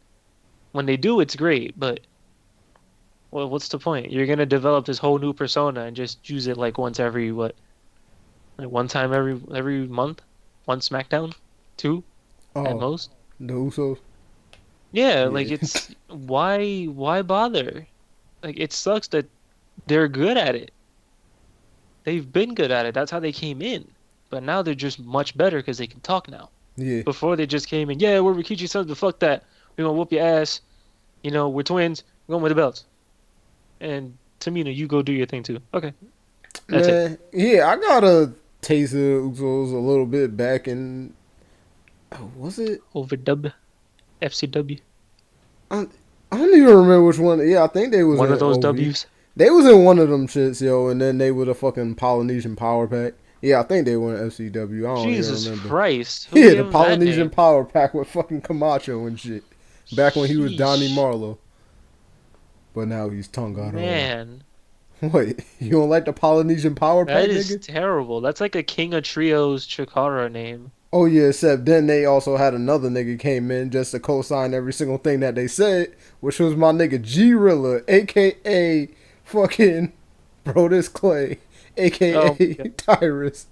When they do, it's great, but well, what's the point? You're gonna develop this whole new persona and just use it like once every what? Like one time every month? One SmackDown? Two at Oh, most? the Usos. Yeah, like Yeah. it's why bother? Like it sucks that they're good at it. They've been good at it. That's how they came in. But now they're just much better because they can talk now. Yeah. Before they just came in, yeah, we're Rikichi sons, but fuck that. We're gonna whoop your ass. We're twins. We're going with the belts. And Tamina, you go do your thing too. Okay, that's it. Man, yeah, I got a taste of Usos a little bit back in. Oh, was it? Over W, FCW. I, I don't even remember which one. Yeah, I think they was One in of those OV. W's. They was in one of them shits, yo, and then they were the fucking Polynesian Power Pack. Yeah, I think they were in FCW. I don't Jesus even remember. Christ. Who Yeah, gave the him that Polynesian name? Power Pack with fucking Camacho and shit. Back when he was Donnie Sheesh. Marlowe. But now he's Tonga. Man, Wait, you don't like the Polynesian Power Pack, that is nigga? terrible. That's like a King of Trios Chikara name. Oh yeah, except then they also had another nigga came in just to co-sign every single thing that they said, which was my nigga G-Rilla, aka fucking Brodus Clay, aka Oh my God. Tyrus.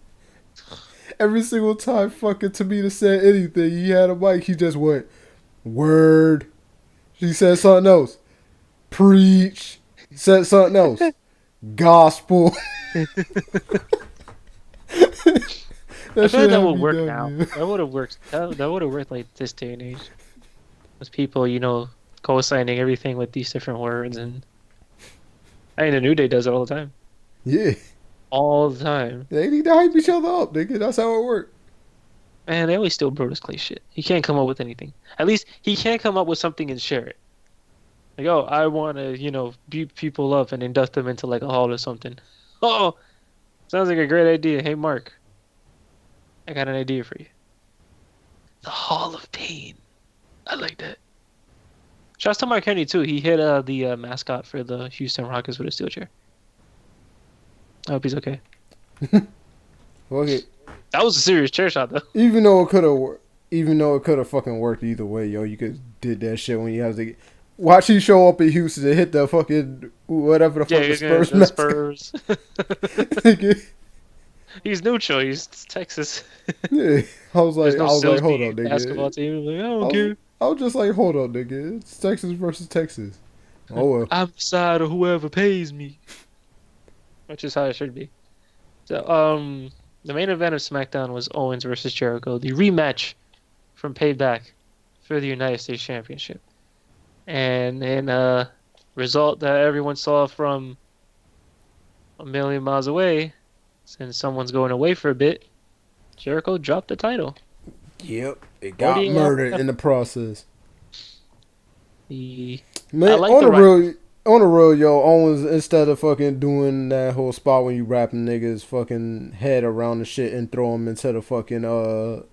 Every single time fucking Tamina said anything, he had a mic, he just went, word. She said something else. Preach. Said something else. Gospel. I feel like that would me work done, now. yeah. That would have worked. That would have worked like this day and age. With people, co-signing everything with these different words, and I mean, the New Day does it all the time. Yeah. All the time. They need to hype each other up, nigga. That's how it works. Man, they always steal Brodus Clay shit. He can't come up with anything. At least he can't come up with something and share it. Like, oh, I want to, beat people up and induct them into like a hall or something. Oh, sounds like a great idea. Hey, Mark, I got an idea for you. The Hall of Pain. I like that. Shouts to Mark Henry too. He hit the mascot for the Houston Rockets with a steel chair. I hope he's okay. Fuck it. That was a serious chair shot though. Even though it could have fucking worked either way, yo, you could did that shit when you have to watch he show up in Houston and hit the fucking whatever the fuck the Spurs. The Spurs. Nigga. He's neutral. He's Texas. Yeah, I was like, There's no hold up, nigga. basketball team. Like, I don't care. I was just like, hold up, nigga. It's Texas versus Texas. Oh well. I'm the side of whoever pays me. Which is how it should be. So, the main event of SmackDown was Owens versus Jericho, the rematch from Payback for the United States Championship. And in a result that everyone saw from a million miles away, since someone's going away for a bit, Jericho dropped the title. Yep, it got murdered in the process. Man, On the real, yo, Owens, instead of fucking doing that whole spot when you wrapping niggas fucking head around the shit and throw him into the fucking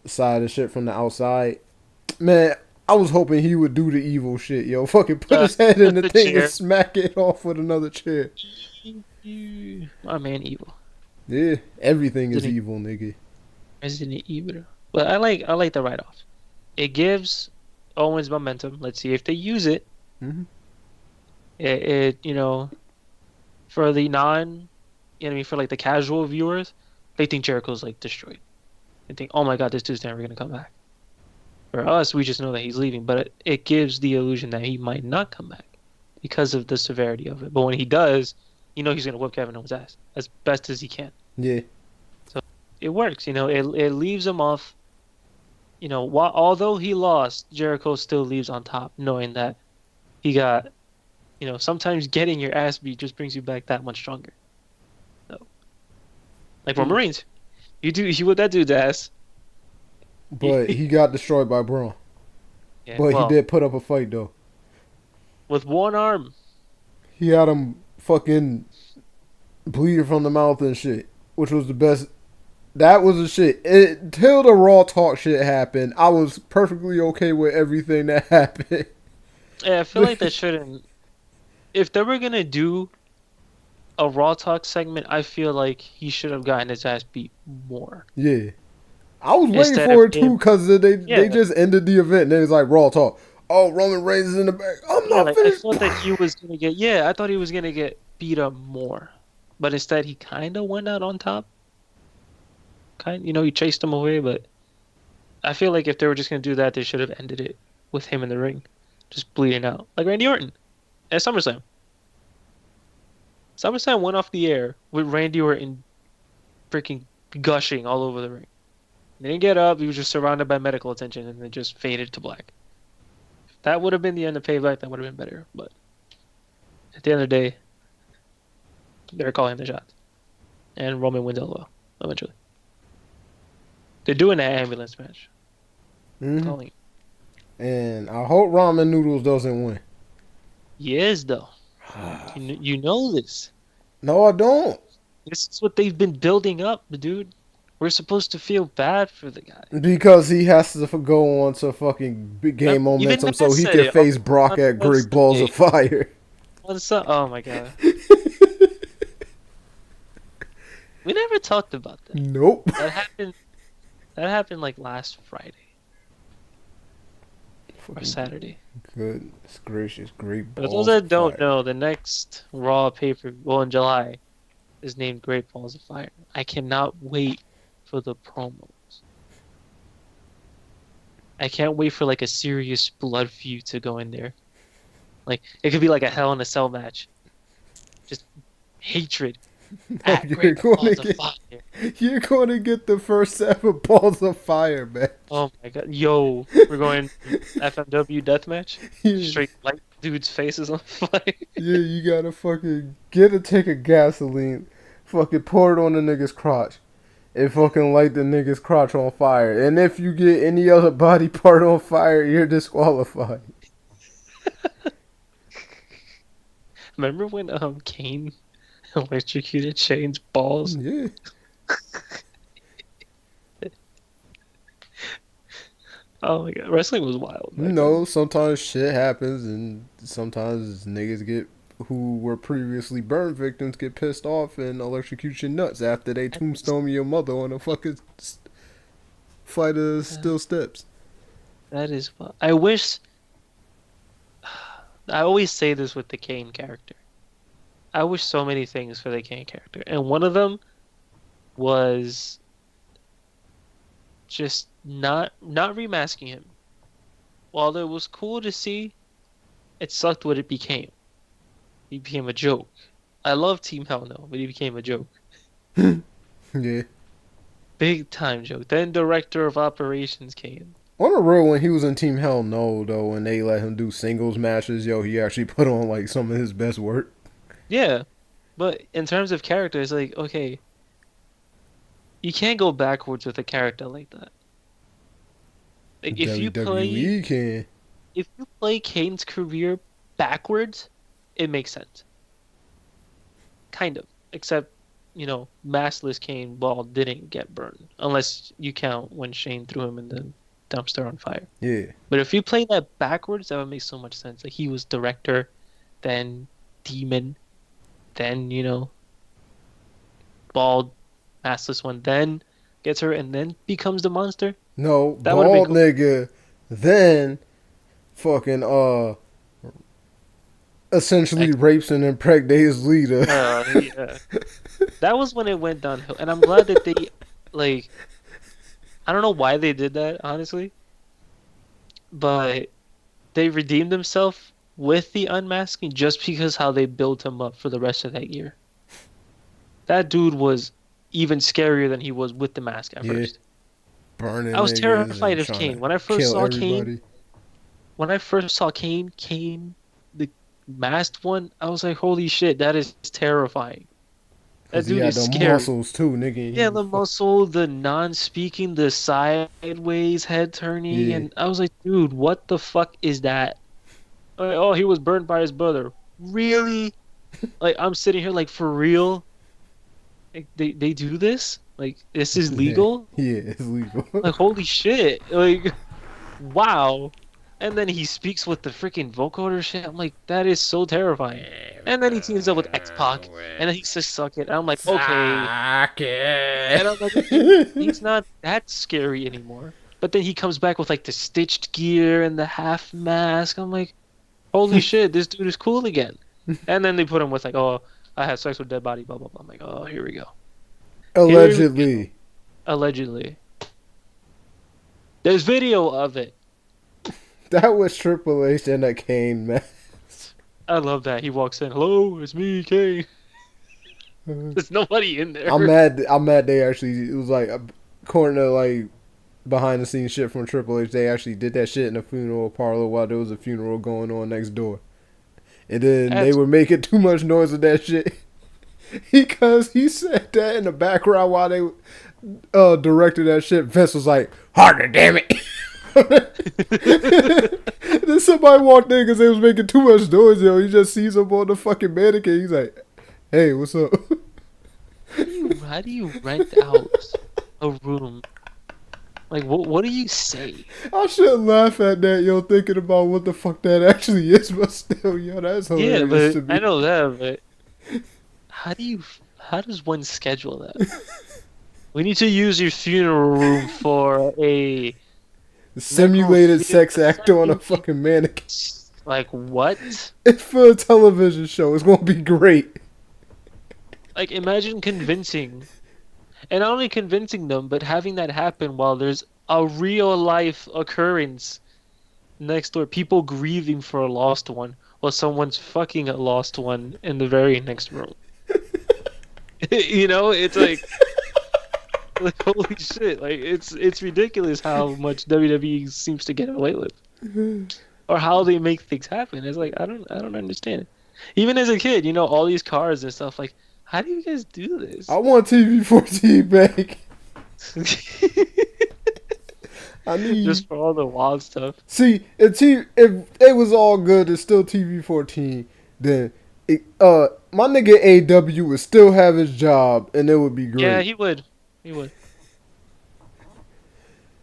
side of shit from the outside, man, I was hoping he would do the evil shit, yo. Fucking put his head in the thing chair. and smack it off with another chair. My man, evil. Yeah, everything is evil, nigga. Resident Evil. But I like the write off. It gives Owens momentum. Let's see if they use it. Mm-hmm. It for the for like the casual viewers, they think Jericho's like destroyed. They think, oh my god, this dude's never gonna come back. For us, we just know that he's leaving, but it gives the illusion that he might not come back because of the severity of it. But when he does, he's gonna whip Kevin Owens' ass as best as he can. Yeah. So it works. It leaves him off. Although he lost, Jericho still leaves on top, knowing that he got. Sometimes getting your ass beat just brings you back that much stronger. So, like for Marines, you whip that dude's ass. But he got destroyed by Braun. Yeah, But he did put up a fight though. With one arm. He had him fucking bleeding from the mouth and shit, which was the best. That was the shit. Till the Raw Talk shit happened, I was perfectly okay with everything that happened. Yeah, I feel like they shouldn't. If they were gonna do a Raw Talk segment, I feel like he should have gotten his ass beat more. Yeah. I was waiting for it too because they just ended the event and it was like Raw Talk. Oh, Roman Reigns is in the back. I'm not finished. I thought that he was gonna get. Yeah, I thought he was gonna get beat up more, but instead he kind of went out on top. He chased him away, but I feel like if they were just gonna do that, they should have ended it with him in the ring, just bleeding out like Randy Orton at SummerSlam. SummerSlam went off the air with Randy Orton freaking gushing all over the ring. He didn't get up. He was just surrounded by medical attention, and then just faded to black. If that would have been the end of Payback, that would have been better. But at the end of the day, they're calling the shots. And Roman wins LOL, eventually. They're doing that ambulance match. Mm-hmm. Calling. And I hope Ramen Noodles doesn't win. Yes, though. You know this. No, I don't. This is what they've been building up, dude. We're supposed to feel bad for the guy. Because he has to go on to fucking gain momentum so he can face Brock at Great Balls of Fire. Oh my god. We never talked about that. Nope. That happened That happened like last Friday or Fucking Saturday. goodness gracious, great For those balls that of don't fire. know, the next Raw well, in July, is named Great Balls of Fire. I cannot wait for the promos. I can't wait for like a serious blood feud to go in there. Like it could be like a Hell in a Cell match. Just hatred No, at Great Balls of Fire. you're going to get the first ever balls of fire, man. Oh my god. Yo, we're going FMW deathmatch? Yeah, Straight light dudes' faces on fire. yeah, you gotta fucking get a tank of gasoline, fucking pour it on the nigga's crotch, and fucking light the nigga's crotch on fire. And if you get any other body part on fire, you're disqualified. Remember when Kane electrocuted Shane's balls? Yeah. Oh my god, wrestling was wild. You know, sometimes shit happens, and sometimes niggas get who were previously burn victims get pissed off and electrocute your nuts after they tombstone your mother on a fucking flight of steel steps. That is wild. I wish. I always say this with the Kane character. I wish so many things for the Kane character, and one of them was just not remasking him. While it was cool to see, it sucked what it became. He became a joke. I love Team Hell No, but he became a joke. Yeah. Big time joke. Then Director of Operations came. On the real, when he was in Team Hell No, though, when they let him do singles matches, yo, he actually put on like some of his best work. Yeah, but in terms of character, it's like, okay, you can't go backwards with a character like that. Like, if you can. play Kane's career backwards, it makes sense. Kind of. Except, maskless Kane Ball didn't get burned. Unless you count when Shane threw him in the dumpster on fire. Yeah. But if you play that backwards, that would make so much sense. Like, he was director, then demon, then, bald, maskless one, then gets her, and then becomes the monster. No, That would've been bald cool. nigga, then fucking essentially rapes and impregnates his leader. Yeah. That was when it went downhill, and I'm glad that they, like, I don't know why they did that, honestly, but they redeemed themselves with the unmasking just because how they built him up for the rest of that year. That dude was even scarier than he was with the mask at first. Burning. I was niggas terrified and of trying Kane to when I first kill saw everybody. Kane. When I first saw Kane, the masked one, I was like, "Holy shit, that is terrifying." That 'Cause he dude had is the scary. muscles too, nigga. Yeah, the muscle, the non-speaking, the sideways head turning, Yeah. and I was like, dude, what the fuck is that? Like, oh, he was burned by his brother. Really? Like, I'm sitting here like, for real? Like, they do this? Like, this is legal? Yeah, it's legal. Like, holy shit. Like, wow. And then he speaks with the freaking vocoder shit. I'm like, that is so terrifying. And then he teams up with X-Pac, and then he says, suck it. And I'm like, okay. And I'm like, okay, he's not that scary anymore. But then he comes back with like the stitched gear and the half mask. I'm like, holy shit, this dude is cool again. And then they put him with like, oh, I had sex with dead body, blah blah blah. I'm like, oh, here we go. Allegedly. Allegedly. There's video of it. That was Triple H and that Kane, man. I love that. He walks in, hello, it's me, Kane. There's nobody in there. I'm mad they actually, it was like, according to like behind the scenes shit from Triple H, they actually did that shit in a funeral parlor while there was a funeral going on next door. And then they were making too much noise with that shit. Because he said that in the background while they directed that shit. Vince was like, harder, damn it. Then somebody walked in because they was making too much noise, yo. He just sees him on the fucking mannequin. He's like, hey, what's up? How do you rent out a room? Like, what do you say? I shouldn't laugh at that, yo, thinking about what the fuck that actually is, but still, yo, that's hilarious Yeah, to but me. I know that, but how does one schedule that? We need to use your funeral room for a Simulated sex act on a necrophilia- fucking mannequin. Like what? It's for a television show. It's gonna be great. Like imagine convincing, and not only convincing them, but having that happen while there's a real life occurrence next door. People grieving for a lost one, while someone's fucking a lost one in the very next room. You know, it's like holy shit! Like it's ridiculous how much WWE seems to get away with, or how they make things happen. It's like I don't understand it. Even as a kid, you know, all these cars and stuff. Like, how do you guys do this? I want TV14 back. I need Just for all the wild stuff. See if it was all good. It's still TV14. Then my nigga AW would still have his job, and it would be great. Yeah, he would. He would.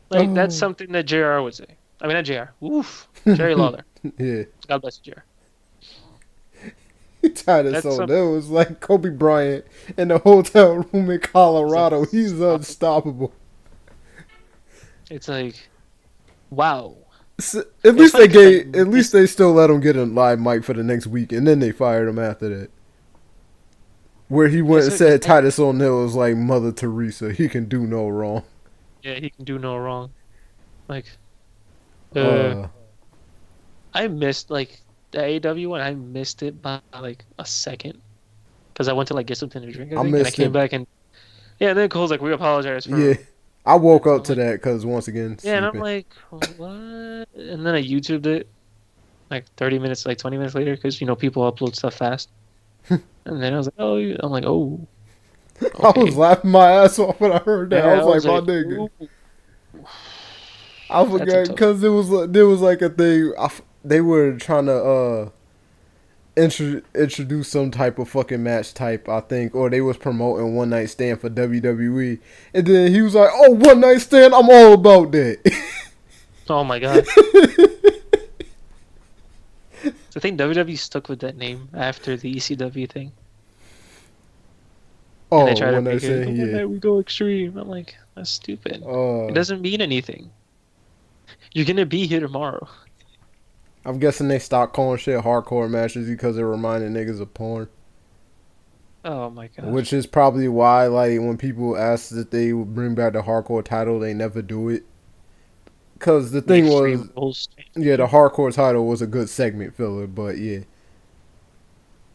Like that's something that JR would say. I mean, not JR. Oof, Jerry Lawler. Yeah. God bless you, JR. Titus That's so some- that was like Kobe Bryant in the hotel room in Colorado. He's unstoppable. It's like, wow. At least funny they 'cause, gave. like, At least they still let him get a live mic for the next week, and then they fired him after that. Where he went and It's said like- Titus O'Neil was like Mother Teresa. He can do no wrong. Yeah, he can do no wrong. Like, Uh, I missed like the AEW one. I missed it by like a second because I went to like get something to drink. I I think, and I missed came it. back and and then Cole's like, "We apologize for." yeah, I woke up to that because once again, Yeah, and I'm sleeping. like, what? And then I YouTubed it like 30 minutes, like 20 minutes later, because you know people upload stuff fast. And then I was like, oh, I'm like, oh. I was laughing my ass off when I heard that. Yeah, I was like, my nigga. ooh. I That's a forgot tough- because there was like a thing. They were trying to introduce some type of fucking match type, I think, or they was promoting One Night Stand for WWE, and then he was like, "Oh, One Night Stand, I'm all about that." Oh my god. So I think WWE stuck with that name after the ECW thing. Oh, And they tried to One Night make it, Stand, "Oh, yeah. now we go extreme." I'm like, that's stupid. It doesn't mean anything. You're gonna be here tomorrow. I'm guessing they stopped calling shit hardcore matches because it reminded niggas of porn. Oh my god. Which is probably why, like, when people ask that they would bring back the hardcore title, they never do it. Because the thing was, Extreme Rules. yeah, the hardcore title was a good segment filler, but yeah.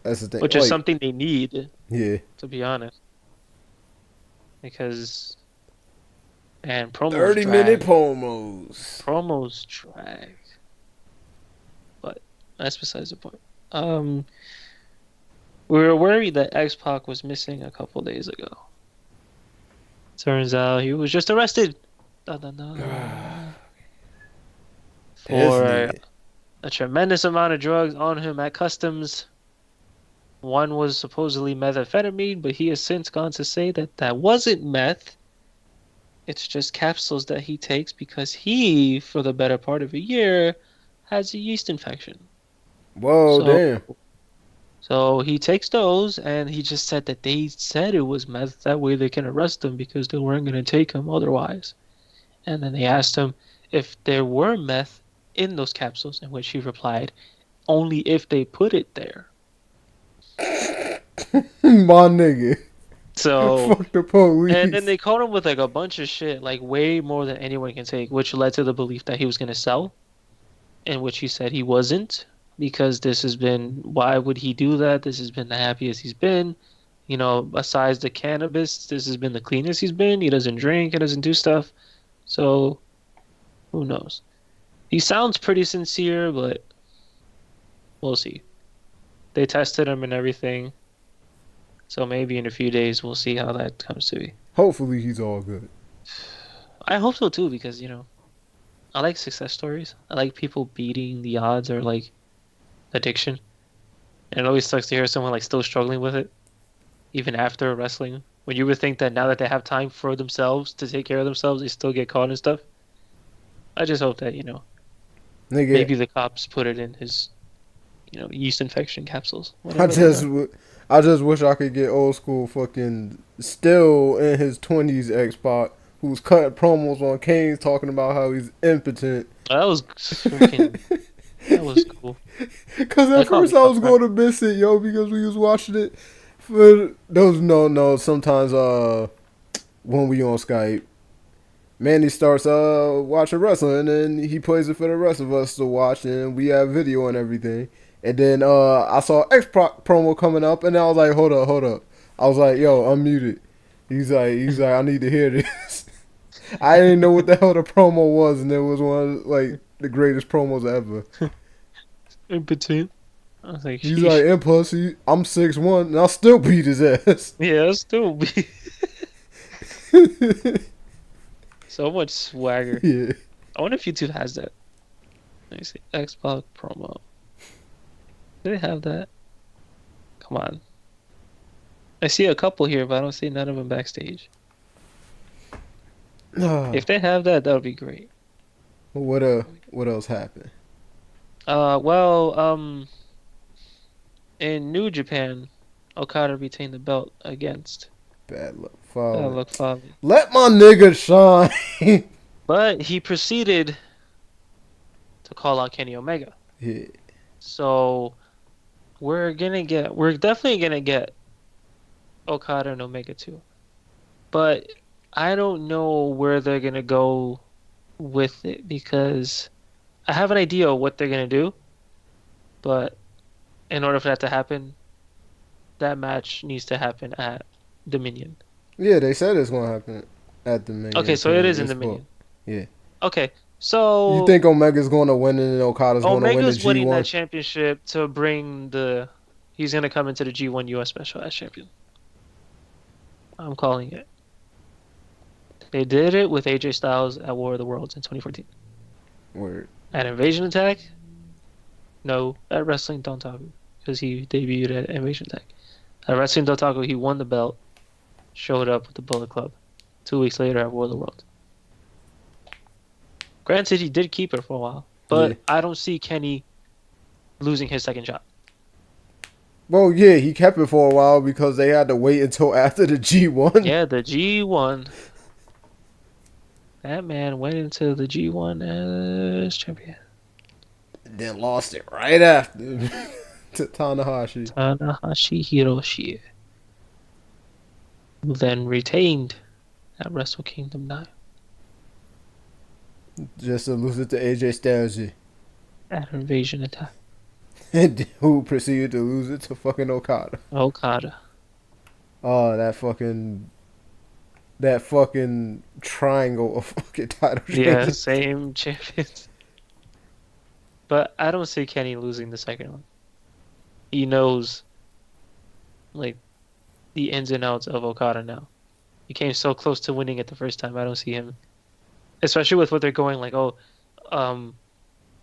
That's the thing. Which is Like, something they need, yeah. to be honest. Because, and promos 30-minute drag. promos. Promos drag. But that's besides the point. We were worried that X-Pac was missing a couple days ago. Turns out he was just arrested. Dun, dun, dun. For nigga. a tremendous amount of drugs on him at customs. One was supposedly methamphetamine, but he has since gone to say that that wasn't meth. It's just capsules that he takes because he, for the better part of a year, has a yeast infection. Whoa, So- damn. So he takes those, and he just said that they said it was meth. That way they can arrest him because they weren't going to take him otherwise. And then they asked him if there were meth in those capsules, in which he replied, only if they put it there. My nigga. So, Fuck the police. and then they caught him with like a bunch of shit, like way more than anyone can take, which led to the belief that he was going to sell, in which he said he wasn't, because this has been, why would he do that? This has been the happiest he's been. You know, besides the cannabis, this has been the cleanest he's been. He doesn't drink, he doesn't do stuff. So, who knows? He sounds pretty sincere, but we'll see. They tested him and everything. So maybe in a few days we'll see how that comes to be. Hopefully he's all good. I hope so too, because, you know, I like success stories. I like people beating the odds or like addiction. And it always sucks to hear someone like still struggling with it, even after wrestling. When you would think that now that they have time for themselves to take care of themselves, they still get caught and stuff. I just hope that, you know, Nigga, maybe the cops put it in his, you know, yeast infection capsules. I whatever they just are. would. I just wish I could get old school fucking still in his 20s X-Pac who's cutting promos on Kane talking about how he's impotent. That was freaking. That was cool. Cause They at call first me I was up, going to miss it, yo, because we was watching it for those sometimes when we on Skype, Manny starts watching wrestling and then he plays it for the rest of us to watch and we have video and everything. And then I saw promo coming up and I was like, hold up. I was like, yo, unmuted. He's like, I need to hear this. I didn't know what the hell the promo was, and it was one of like the greatest promos ever. Impotent. I was like, He's sheesh. like, impulse, I'm 6'1", and I'll still beat his ass. Yeah, that's still be so much swagger. Yeah. I wonder if YouTube has that. Let me see. Xbox promo. Do they have that? Come on. I see a couple here, but I don't see none of them backstage. If they have that, that would be great. What else happened? In New Japan, Okada retained the belt against Bad luck, Fale. Let my nigga shine. But he proceeded to call out Kenny Omega. Yeah. So we're definitely gonna get Okada and Omega too. But I don't know where they're gonna go with it because I have an idea of what they're gonna do, but in order for that to happen, that match needs to happen at Dominion. Yeah, they said it's gonna happen at Dominion. Okay, so it is in It's Dominion. booked. Yeah. Okay, so You think Omega's gonna win and Okada's gonna win the Omega's winning that G1? championship to bring he's gonna come into the G1 US Special as champion. I'm calling it. They did it with AJ Styles at War of the Worlds in 2014. Word. At Invasion Attack? No. At Wrestling Dontaku. Because he debuted at Invasion Attack. At Wrestling Dontaku, he won the belt. Showed up with the Bullet Club. 2 weeks later at War of the Worlds. Granted, he did keep it for a while. But Yeah. I don't see Kenny losing his second shot. Well, yeah, he kept it for a while because they had to wait until after the G1. Yeah, the G1. That man went into the G1 as champion. Then lost it right after to Tanahashi. Tanahashi Hiroshi. Who then retained at Wrestle Kingdom 9. Just to lose it to AJ Styles. At Invasion Attack. And who proceeded to lose it to fucking Okada. Okada. Oh, that fucking triangle of fucking title Yeah, changes. same champions. But I don't see Kenny losing the second one. He knows, like, the ins and outs of Okada now. He came so close to winning it the first time. I don't see him, especially with what they're going like.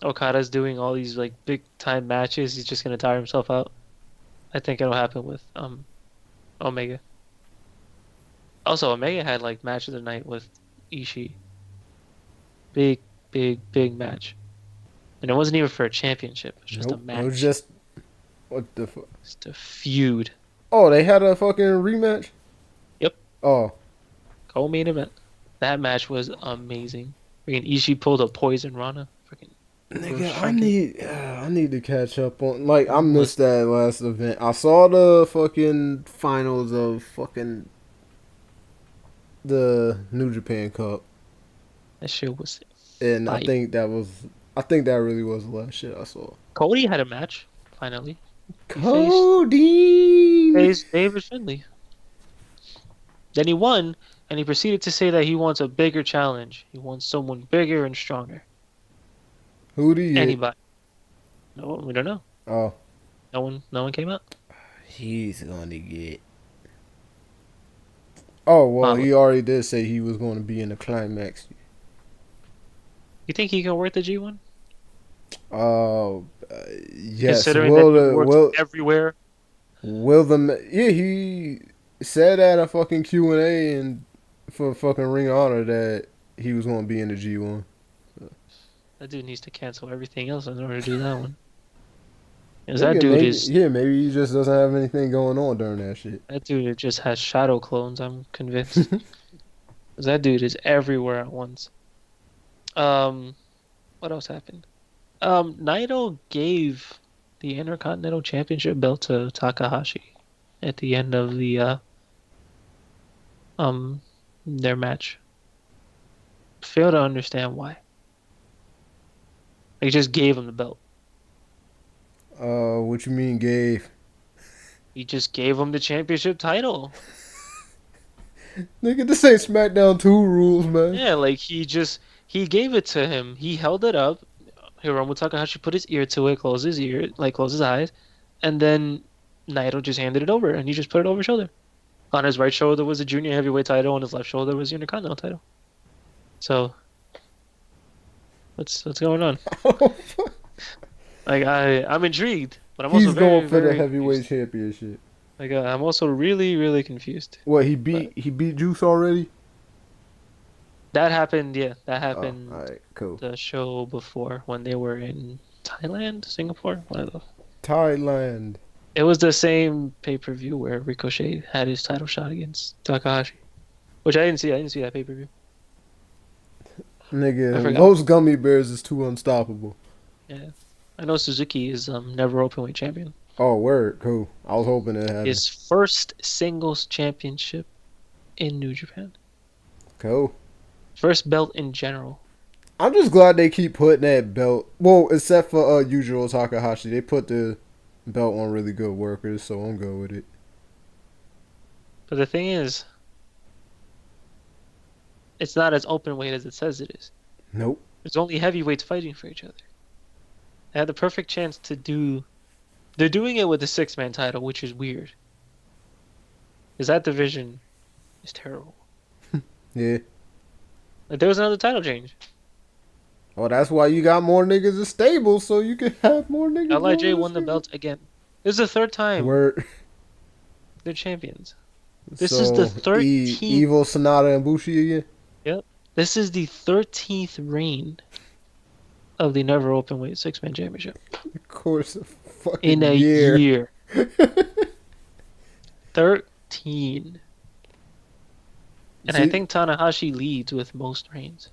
Okada's doing all these like big time matches. He's just gonna tire himself out. I think it'll happen with Omega. Also, Omega had like match of the night with Ishii. Big match. And it wasn't even for a championship. It was just a match. It was just what the fuck? Just a feud. Oh, they had a fucking rematch. Yep. Oh, Co-main event. That match was amazing. Freaking Ishii pulled a poison Rana. Freaking. nigga, I need to catch up on. Like, I missed that last event. I saw the fucking finals of fucking the New Japan Cup, That shit was. and Fight. I think that really was the last shit I saw. Cody had a match finally. Cody. Faced David Finlay. Then he won, and he proceeded to say that he wants a bigger challenge. He wants someone bigger and stronger. Who do you? Anybody? No, we don't know. Oh, No one came out. he's gonna get. Oh well, he already did say he was going to be in the climax. You think he can work the G1? Yes. Considering that he works everywhere. Yeah, he said at a fucking Q&A and for fucking Ring of Honor that he was going to be in the G1. That dude needs to cancel everything else in order to do that one. Because that Nigga, dude maybe, is yeah, maybe he just doesn't have anything going on during that shit. that dude just has shadow clones. I'm convinced. 'Cause that dude is everywhere at once. Um, what else happened? Naito gave the Intercontinental Championship belt to Takahashi at the end of um their match. Fail to understand why. They just gave him the belt. What you mean, gave? He just gave him the championship title. Nigga, this ain't SmackDown 2 rules, man. Yeah, like he gave it to him. He held it up. Hiromu Takahashi put his ear to it, closed his ear, like closed his eyes, and then Naito just handed it over, and he just put it over his shoulder. On his right shoulder was the junior heavyweight title, on his left shoulder was the Intercontinental title. So, what's going on? Like I'm intrigued, but I'm also He's very, going for the very heavyweight confused. championship. Like I'm also really, really confused. What, he beat Juice already? That happened, yeah. That Oh, happened alright, cool. the show before when they were in Thailand, Singapore, one of those. Thailand. It was the same pay-per-view where Ricochet had his title shot against Takahashi, which I didn't see. I didn't see that pay-per-view. I Nigga, forgot. those gummy bears is too unstoppable. Yeah, I know Suzuki is never openweight champion. Oh, word, cool. I was hoping it happened. His first singles championship in New Japan. Cool. First belt in general. I'm just glad they keep putting that belt. Well, except for Yujiro Takahashi, they put the belt on really good workers, so I'm good with it. But the thing is, it's not as open weight as it says it is. Nope. There's only heavyweights fighting for each other. They had the perfect chance to do. They're doing it with the six-man title, which is weird. Because that division is terrible. Yeah. Like, there was another title change. Oh, that's why you got more niggas in stables, so you can have more niggas. LIJ going won the in belt again. This is the third time Word. they're champions. This is the 13th. Evil, Sonata, and Bushi again. Yep. This is the 13th reign of the never openweight six-man championship Of course, a fucking in a year. year. 13. And I See? think Tanahashi leads with most reigns.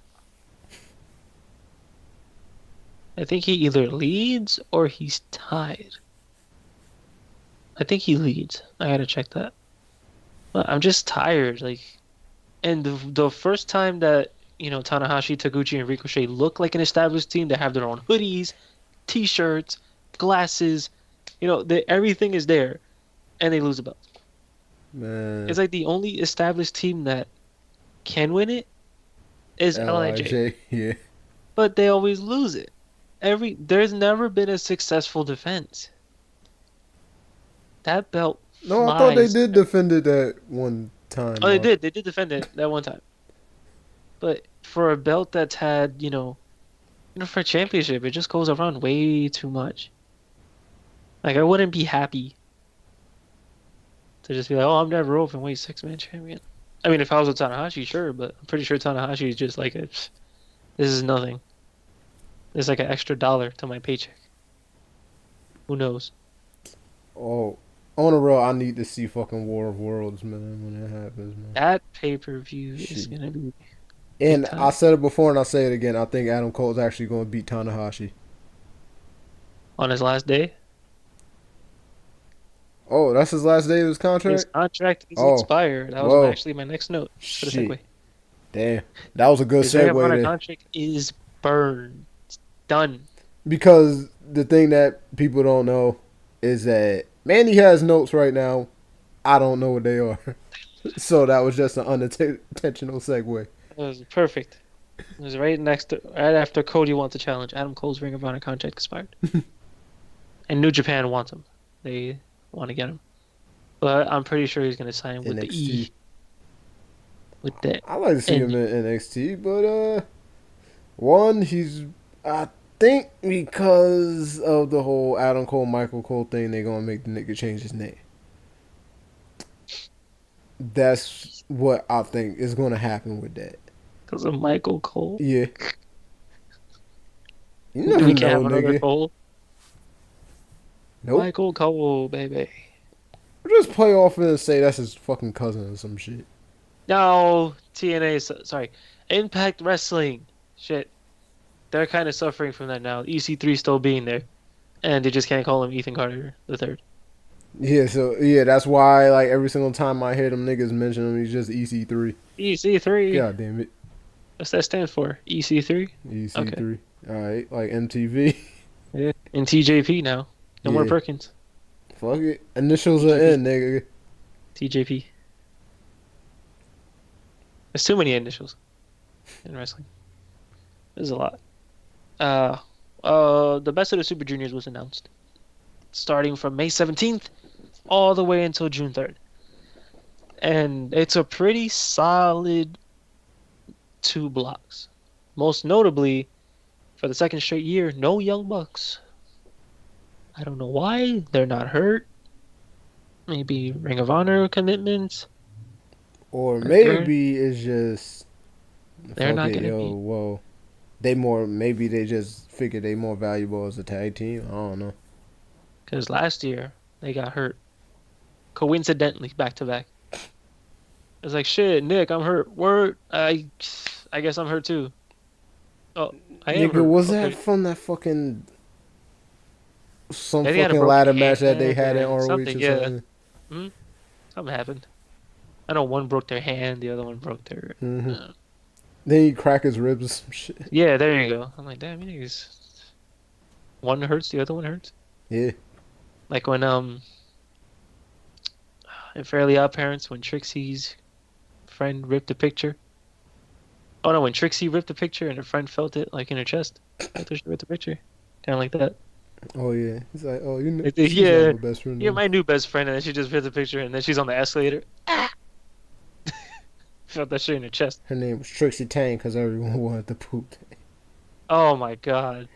I think he either leads or he's tied. I think he leads. I gotta check that. But I'm just tired. Like, and the first time that Tanahashi, Taguchi, and Ricochet look like an established team, they have their own hoodies, T-shirts, glasses. Everything is there, and they lose the belt. Man. It's like the only established team that can win it is LIJ. Yeah. But they always lose it. There's never been a successful defense. That belt No, I thought they flies. did defend it that one time. Oh, they did. They did defend it that one time. But for a belt that's had, for a championship, it just goes around way too much. Like, I wouldn't be happy to just be like, oh, I'm never openweight six-man champion. I mean, if I was with Tanahashi, sure, but I'm pretty sure Tanahashi is just like, this is nothing. It's like an extra dollar to my paycheck. Who knows? Oh, on the real, I need to see fucking War of Worlds, man, when it happens, man. That pay-per-view is Shit. going to be... And time. I said it before and I'll say it again. I think Adam Cole's actually going to beat Tanahashi. On his last day? Oh, that's his last day of his contract? His contract is Oh. expired. That was Whoa. actually my next note for the Shit. segue. Damn. That was a good His Ring of Honor segue there. contract is burned. It's done. Because the thing that people don't know is that Manny has notes right now. I don't know what they are. So that was just an unintentional segue. It was perfect. It was right after Cody wants a challenge. Adam Cole's Ring of Honor contract expired. And New Japan wants him. They want to get him. But I'm pretty sure he's going to sign with the E. NXT. With the I like to see him in NXT, but I think because of the whole Adam Cole, Michael Cole thing, they're gonna make the nigga change his name. That's what I think is gonna happen with that. because of Michael Cole. Yeah. You We never can't know, have another nigga. Cole. Nope. Michael Cole, baby. Just play off it and say that's his fucking cousin or some shit. No, TNA, sorry. Impact Wrestling. Shit. They're kind of suffering from that now. EC3 still being there. And they just can't call him Ethan Carter the third. Yeah, so yeah, that's why like every single time I hear them niggas mention him, he's just EC3. EC3. God damn it. What's that stand for? EC3? EC3. Alright, like MTV. Yeah. And TJP now. No more Yeah. Perkins. Fuck it. Initials are in, nigga. TJP. There's too many initials in wrestling. There's a lot. The Best of the Super Juniors was announced. Starting from May 17th all the way until June 3rd. And it's a pretty solid 2 blocks. Most notably, for the second straight year, no Young Bucks. I don't know why. They're not hurt. Maybe Ring of Honor commitments. Or maybe it's just They're not fuck it, gonna be. well, maybe they just figure they more valuable as a tag team. I don't know. Because last year, they got hurt. Coincidentally, back to back. It's like, shit, Nick, I'm hurt. Word. I guess I'm hurt too. Oh, I am Nigga, hurt. was Okay. that from that fucking some They had a fucking broken ladder match that they hand had in or ROH something, or yeah. something? Something happened. I know one broke their hand, the other one broke their. Mm-hmm. Then he crack his ribs or some shit. Yeah, there you go. I'm like, damn, you niggas. One hurts, the other one hurts. Yeah. Like when in Fairly Odd Parents, when Trixie's friend ripped the picture. Oh no, when Trixie ripped the picture and her friend felt it like in her chest after she ripped the picture, kind of like that. Oh yeah. He's like, oh, you know, Like, she's yeah, not my best friend. you're now. my new best friend, and then she just ripped the picture, and then she's on the escalator. Felt that shit in her chest. Her name was Trixie Tang because everyone wanted to poop. Oh my god.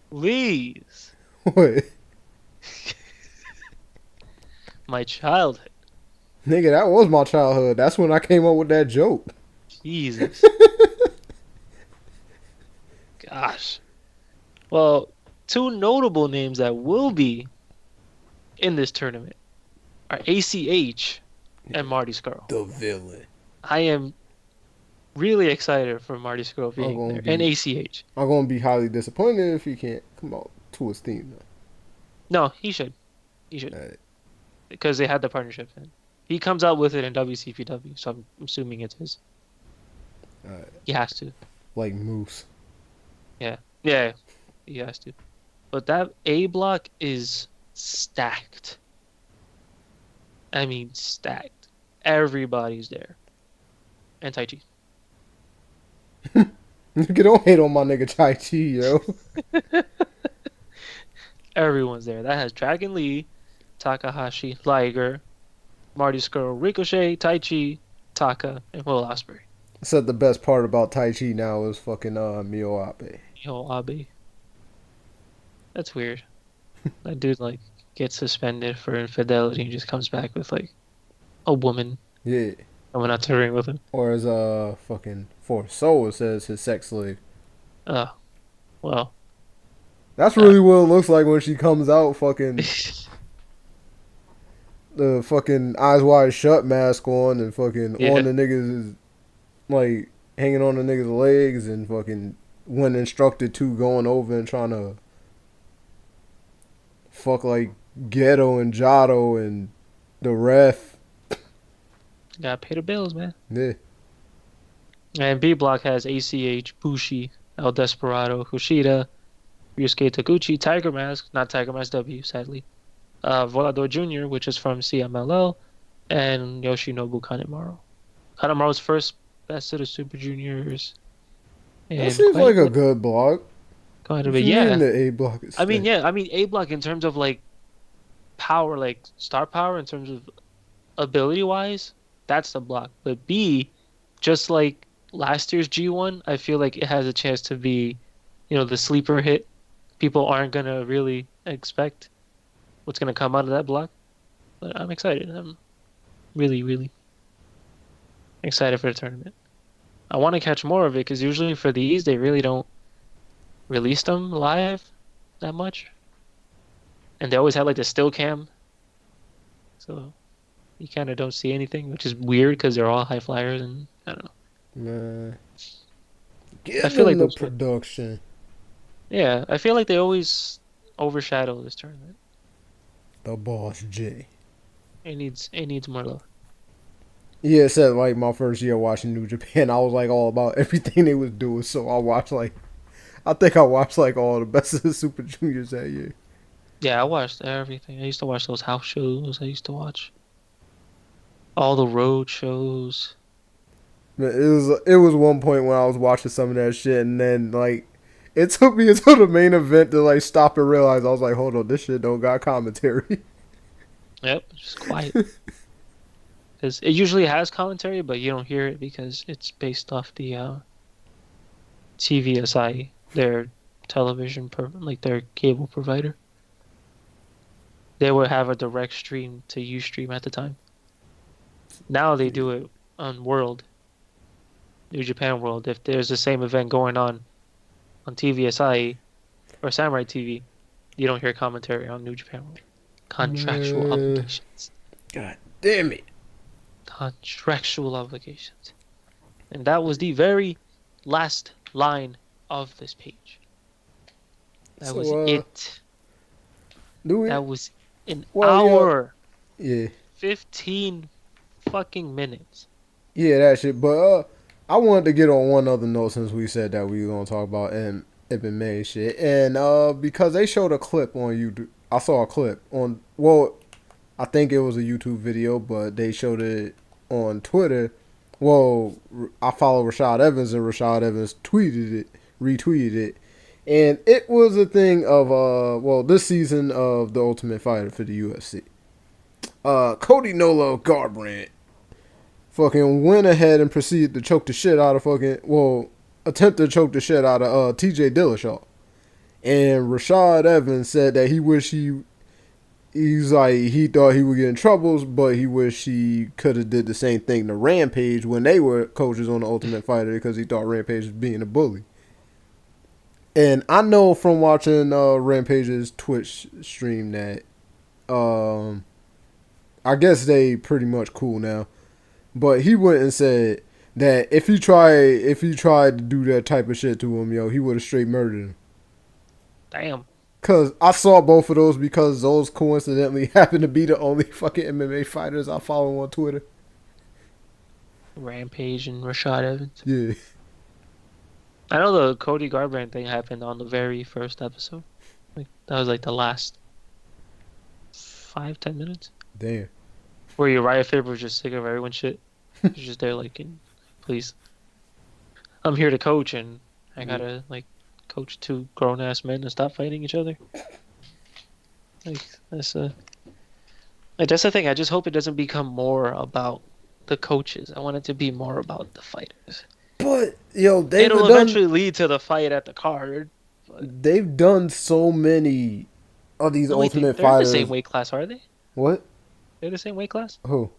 Please. What? My childhood. Nigga, that was my childhood. That's when I came up with that joke. Jesus. Gosh. Well, 2 notable names that will be in this tournament are ACH and Marty Scurll. The villain. I am really excited for Marty Scurll being there. And ACH. I'm gonna be highly disappointed if he can't come out to his theme though. No, he should. He should. Alright. Because they had the partnership. And he comes out with it in WCPW, so I'm assuming it's his. Alright. He has to. Like Moose. Yeah, he has to. But that A block is stacked. I mean, stacked. Everybody's there. And Tai Chi. Nigga, don't hate on my nigga Tai Chi, yo. Everyone's there. That has Dragon Lee, Takahashi, Liger, Marty Scurll, Ricochet, Tai Chi, Taka, and Will Ospreay. Said the best part about Tai Chi now is fucking Mio Abe. Yo, Abe. That's weird. That dude, like, gets suspended for infidelity and just comes back with, like, a woman Yeah. coming out to the ring with him. Or as fucking For Soul says his sex slave. Well. That's really what it looks like when she comes out fucking the fucking eyes wide shut mask on and fucking Yeah. on the niggas is like hanging on the niggas' legs and fucking when instructed to going over and trying to fuck like Ghetto and Jado and the ref. Gotta pay the bills, man. Yeah. And B block has ACH, Bushi, El Desperado, Kushida, Ryusuke Taguchi, Tiger Mask, not Tiger Mask W, sadly. Volador Jr., which is from CMLL, and Yoshinobu Kanemaru. Kanemaru's first Best of the Super Juniors. That seems like a good block. Quite a What bit, you yeah. mean the A block is I mean, A block in terms of like power, like star power, in terms of ability wise, that's the block. But B, just like last year's G1, I feel like it has a chance to be, the sleeper hit. People aren't gonna really expect what's gonna come out of that block. But I'm excited. I'm really, really excited for the tournament. I want to catch more of it because usually for these they really don't release them live that much. and they always had like the still cam, so you kind of don't see anything, which is weird because they're all high flyers, and I don't know. Man, I get feel them like the they production. yeah, I feel like they always overshadow this tournament. The Boss J. It needs more love. Yeah, it said like my first year watching New Japan, I was like all about everything they was doing. So I think I watched like all the best of the Super Juniors that year. Yeah, I watched everything. I used to watch those house shows. I used to watch all the road shows. Man, it was one point when I was watching some of that shit, and then like it took me until the main event to like stop and realize I was like, hold on, this shit don't got commentary. Yep, just quiet. Because it usually has commentary, but you don't hear it because it's based off the TVSI, their like their cable provider. They would have a direct stream to Ustream at the time. Now they do it on World, New Japan World. If there's the same event going on TVSI or Samurai TV, you don't hear commentary on New Japan World. Contractual Man. obligations. God damn it. Contractual obligations. And that was the very last line of this page. That was it. Do we? That was an Well, hour. Yeah. 15 fucking minutes. Yeah, that shit. But I wanted to get on one other note since we said that we were gonna talk about MMA shit, and because they showed a clip on YouTube. I saw a clip on. Well, I think it was a YouTube video, but they showed it on Twitter. Well, I follow Rashad Evans, and Rashad Evans retweeted it, and it was a thing of this season of The Ultimate Fighter for the UFC. Cody Nolo Garbrandt fucking went ahead and proceeded to choke the shit out of attempt to choke the shit out of TJ Dillashaw. And Rashad Evans said that he thought he would get in troubles, but he wished he could have did the same thing to Rampage when they were coaches on the Ultimate Fighter because he thought Rampage was being a bully. And I know from watching Rampage's Twitch stream that I guess they pretty much cool now. But he went and said that if he tried to do that type of shit to him, he would have straight murdered him. Damn. Cause I saw both of those because those coincidentally happen to be the only fucking MMA fighters I follow on Twitter. Rampage and Rashad Evans. Yeah. I know the Cody Garbrandt thing happened on the very first episode. Like that was like the last 5-10 minutes. Damn. Where Uriah Faber was just sick of everyone's shit. He's just there like, please. I'm here to coach and I gotta like coach two grown ass men to stop fighting each other. Like that's the thing. I just hope it doesn't become more about the coaches. I want it to be more about the fighters. But it'll eventually lead to the fight at the card. They've done so many of these Ultimate they're Fighters. They're the same weight class, are they? What? They're the same weight class? Who?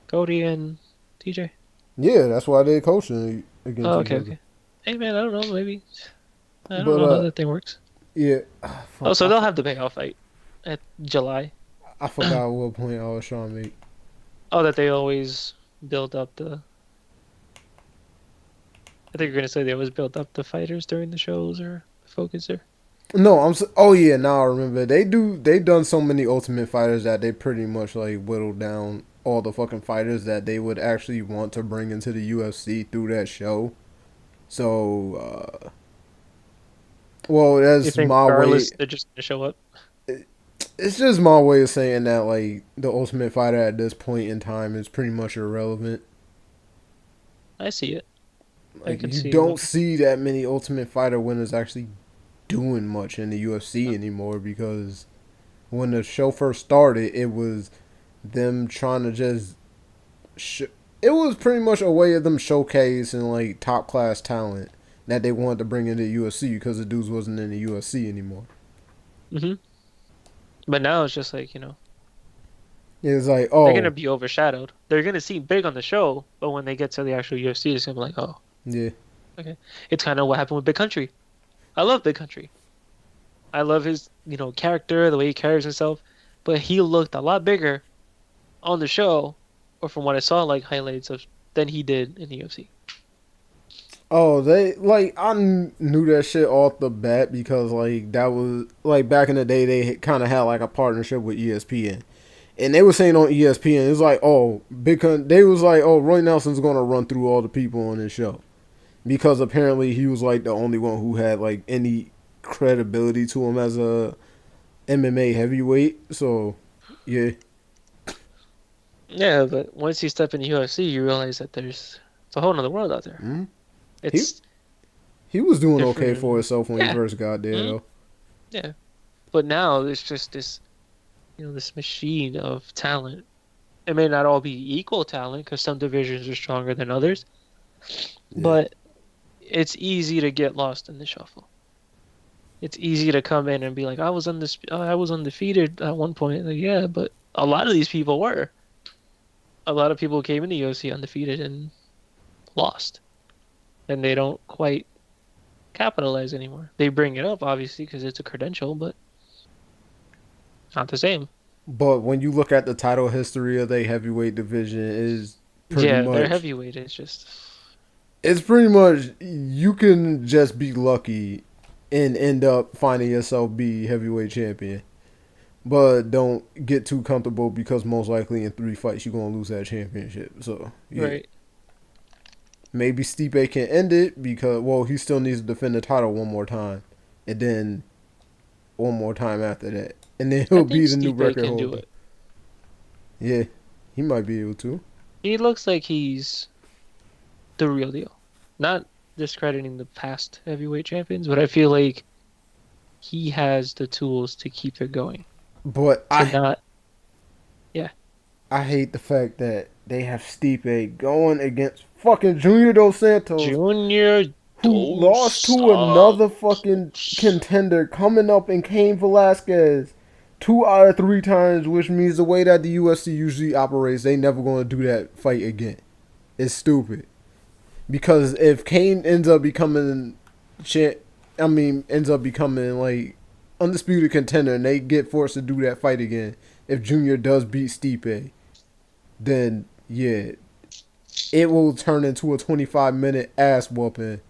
Cody and TJ. Yeah, that's why they're coaching against each other. Okay. Hey man, I don't know, maybe I don't know how that thing works. Yeah. So they'll have the payoff fight at July. I forgot what point I was trying to make. Oh, that they always build up the. I think you're gonna say they always build up the fighters during the shows or the focus there. No, oh yeah, now I remember. They've done so many Ultimate Fighters that they pretty much like whittled down all the fucking fighters that they would actually want to bring into the UFC through that show. So, that's my way. They're just gonna show up. It's just my way of saying that like the Ultimate Fighter at this point in time is pretty much irrelevant. I see it. Like you don't see that many Ultimate Fighter winners actually doing much in the UFC anymore because when the show first started, it was them trying to just it was pretty much a way of them showcasing like top class talent that they wanted to bring into the UFC because the dudes wasn't in the UFC anymore. But now it's just like it's like they're gonna be overshadowed. They're gonna seem big on the show, but when they get to the actual UFC, it's gonna be like yeah. Okay. It's kind of what happened with Big Country. I love Big Country. I love his, character, the way he carries himself, but he looked a lot bigger on the show, or from what I saw, like highlights of, than he did in the UFC. Oh, they like knew that shit off the bat because like that was like back in the day they kind of had like a partnership with ESPN, and they were saying on ESPN it was like they was like Roy Nelson's gonna run through all the people on this show because apparently he was like the only one who had like any credibility to him as a MMA heavyweight. So yeah, Yeah, but once you step in the UFC, you realize that it's a whole nother world out there. mm-hmm. he It's he was doing okay for different. himself when he Yeah. first got there Mhm. though. Yeah. But now there's just this machine of talent. It may not all be equal talent because some divisions are stronger than others, Yeah, but it's easy to get lost in the shuffle. It's easy to come in and be like, I was undefeated at one point. Like, yeah, but a lot of these people were. A lot of people came in the UFC undefeated and lost, and they don't quite capitalize anymore. They bring it up obviously because it's a credential, but not the same. but when you look at the title history of the heavyweight division, is pretty Yeah, they're much heavyweight. it's pretty much you can just be lucky and end up finding yourself be heavyweight champion. But don't get too comfortable because most likely in 3 fights you're gonna lose that championship. So yeah, Right. maybe Stipe can end it because he still needs to defend the title one more time, and then one more time after that, and then I he'll think be the new Stipe record can do holder. it. Yeah, he might be able to. He looks like he's the real deal. Not discrediting the past heavyweight champions, but I feel like he has the tools to keep it going. But To not, yeah. I hate the fact that they have Stipe going against fucking Junior Dos Santos, Junior who lost to Dos. another fucking contender coming up in Cain Velasquez 2 out of 3 times, which means the way that the UFC usually operates, they never gonna do that fight again. It's stupid. Because if Cain ends up becoming ends up becoming like undisputed contender and they get forced to do that fight again, if Junior does beat Stipe, then yeah, it will turn into a 25-minute ass whooping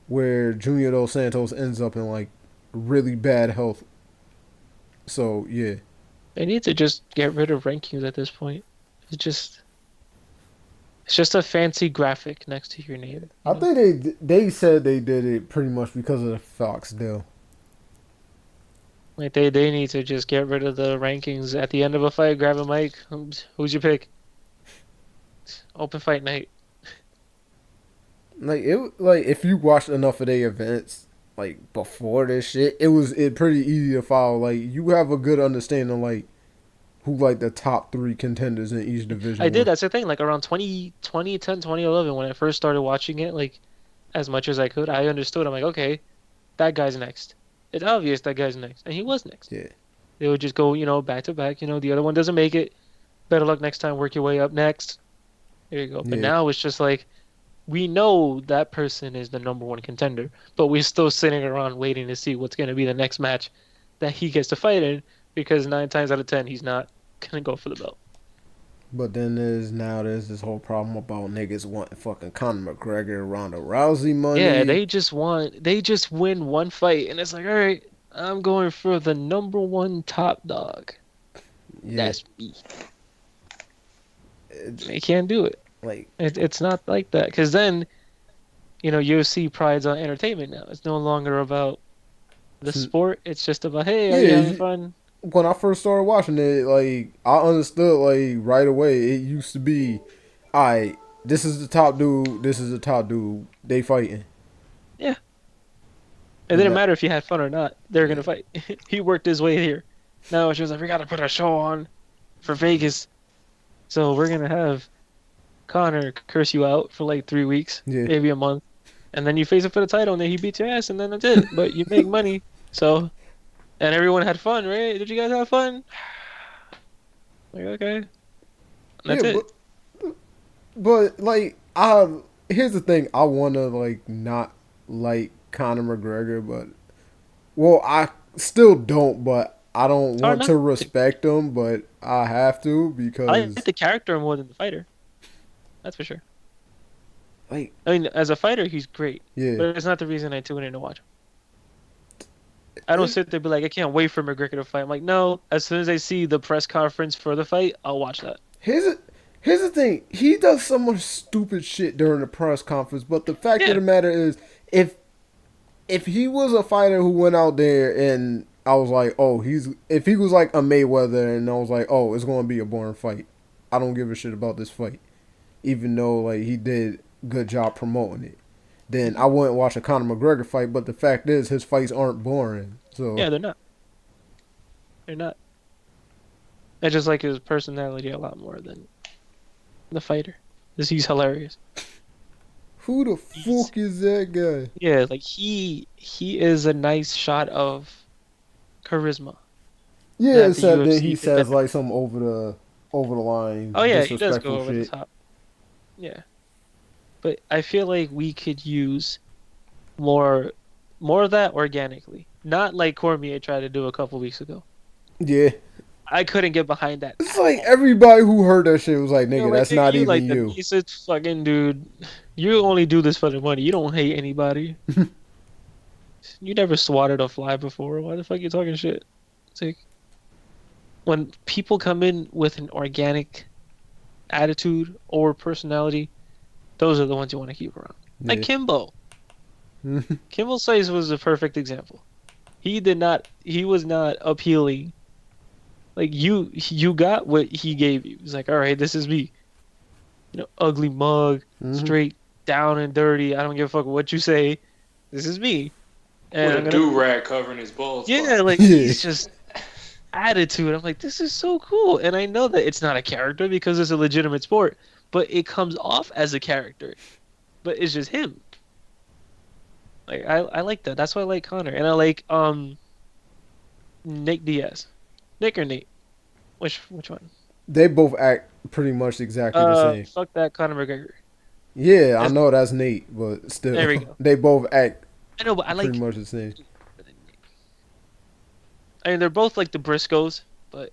where Junior Dos Santos ends up in like really bad health. So yeah, They need to just get rid of rankings at this point. It's just it's just a fancy graphic next to your name. I think they said they did it pretty much because of the Fox deal. Like they need to just get rid of the rankings at the end of a fight. Grab a mic. Who's your pick? Open fight night. Like if you watched enough of their events like before this shit, it pretty easy to follow. Like you have a good understanding like who like the top 3 contenders in each division I did. were. That's the thing. Like around 2010, 2011, when I first started watching it, like as much as I could, I understood. I'm like, okay, that guy's next. It's obvious that guy's next, and he was next. Yeah. They would just go, back to back. The other one doesn't make it. Better luck next time. Work your way up next. There you go. But Yeah. now it's just like we know that person is the number one contender, but we're still sitting around waiting to see what's going to be the next match that he gets to fight in because 9 times out of 10 he's not gonna go for the belt. But then there's this whole problem about niggas wanting fucking Conor McGregor and Ronda Rousey money. Yeah, they just win one fight and it's like, all right, I'm going for the number one top dog. Yeah. That's me. They can't do it. Like It's not like that because then, UFC prides on entertainment now. It's no longer about the sport. It's just about, hey, are you having fun? when I first started watching it, like I understood like right away. It used to be, alright, this is the top dude, this is the top dude. They fighting. Yeah. It didn't matter if you had fun or not. They're gonna fight. He worked his way here. Now it's just like we gotta put a show on for Vegas. So we're gonna have Connor curse you out for like 3 weeks, maybe a month, and then you face him for the title, and then he beats your ass, and then that's it. But you make money, so and everyone had fun, right? Did you guys have fun? Like okay, that's it. But like here's the thing. I wanna like not like Conor McGregor, but Well, I still don't, but I don't It's hard want not to to. respect him, but I have to I like because the character more than the fighter. That's for sure. like I mean, as a fighter, he's great, yeah. but it's not the reason I tune in to watch him. I don't It, sit there and be like, I can't wait for McGregor to fight. I'm like, no. As soon as I see the press conference for the fight, I'll watch that. here's here's the thing. He does so much stupid shit during the press conference, but the fact of Yeah, the matter is if he was a fighter who went out there and I was like, oh, if he was like a Mayweather and I was like, oh, it's going to be a boring fight. I don't give a shit about this fight, even though like he did good job promoting it. Then I wouldn't watch a Conor McGregor fight. But the fact is, his fights aren't boring. So yeah, they're not. They're not. I just like his personality a lot more than the fighter. Because he's hilarious. who the He's, fuck is that guy? yeah, like he is a nice shot of charisma Yeah, that the except that he UFC says invented. like some over the line, Oh yeah, he does go disrespectful over the shit. top. Yeah, but I feel like we could use more more of that organically. Not like Cormier tried to do a couple weeks ago. Yeah, I couldn't get behind that it's at like all. everybody who heard that shit was like, You know, nigga, like that's nigga, not you even like the you. nicest fucking dude. You only do this for the money. You don't hate anybody. You never swatted a fly before. Why the fuck you talking shit? It's like when people come in with an organic attitude or personality, those are the ones you want to keep around. Like Yeah. Kimbo. Kimbo Slice was a perfect example. He was not appealing. Like you got what he gave you. He's like, all right, this is me. You know, ugly mug, Mhm. straight down and dirty. I don't give a fuck what you say. This is me. And With I'm a gonna, do rag covering his balls. yeah, like Yeah. he's just attitude. I'm like, this is so cool. And I know that it's not a character because it's a legitimate sport, but it comes off as a character. But it's just him. Like I like that. That's why I like Connor. And I like Nick Diaz. Nick or Nate? Which one? They both act pretty much exactly the same. Fuck that Conor McGregor. Yeah, I That's, know that's Nate, but there we still, go. they both act I know, but I pretty like. much the same. I mean, they're both like the Briscoes, but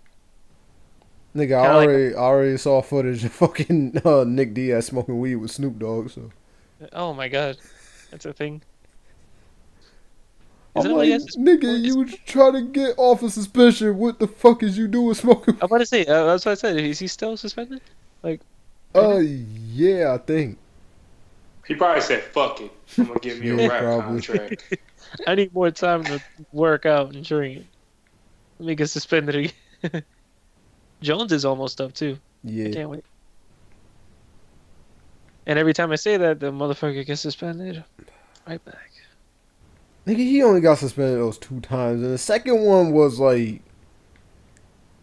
Nigga, kind of like. I already saw footage of fucking Nick Diaz smoking weed with Snoop Dogg. So Oh my god, that's a thing. Is I'm it really like, a nigga, you was trying to get off of suspicion. What the fuck is you doing smoking? I'm about to say. That's what I said. Is he still suspended? Like, right now? Yeah, I think. He probably said, "Fuck it, I'm gonna give me Yeah, a rap probably. contract." I need more time to work out and train. Let me get suspended again. Jones is almost up too. I Yeah, can't wait. And every time I say that, the motherfucker gets suspended. Right back. nigga, he only got suspended those 2 times, and the second one was like,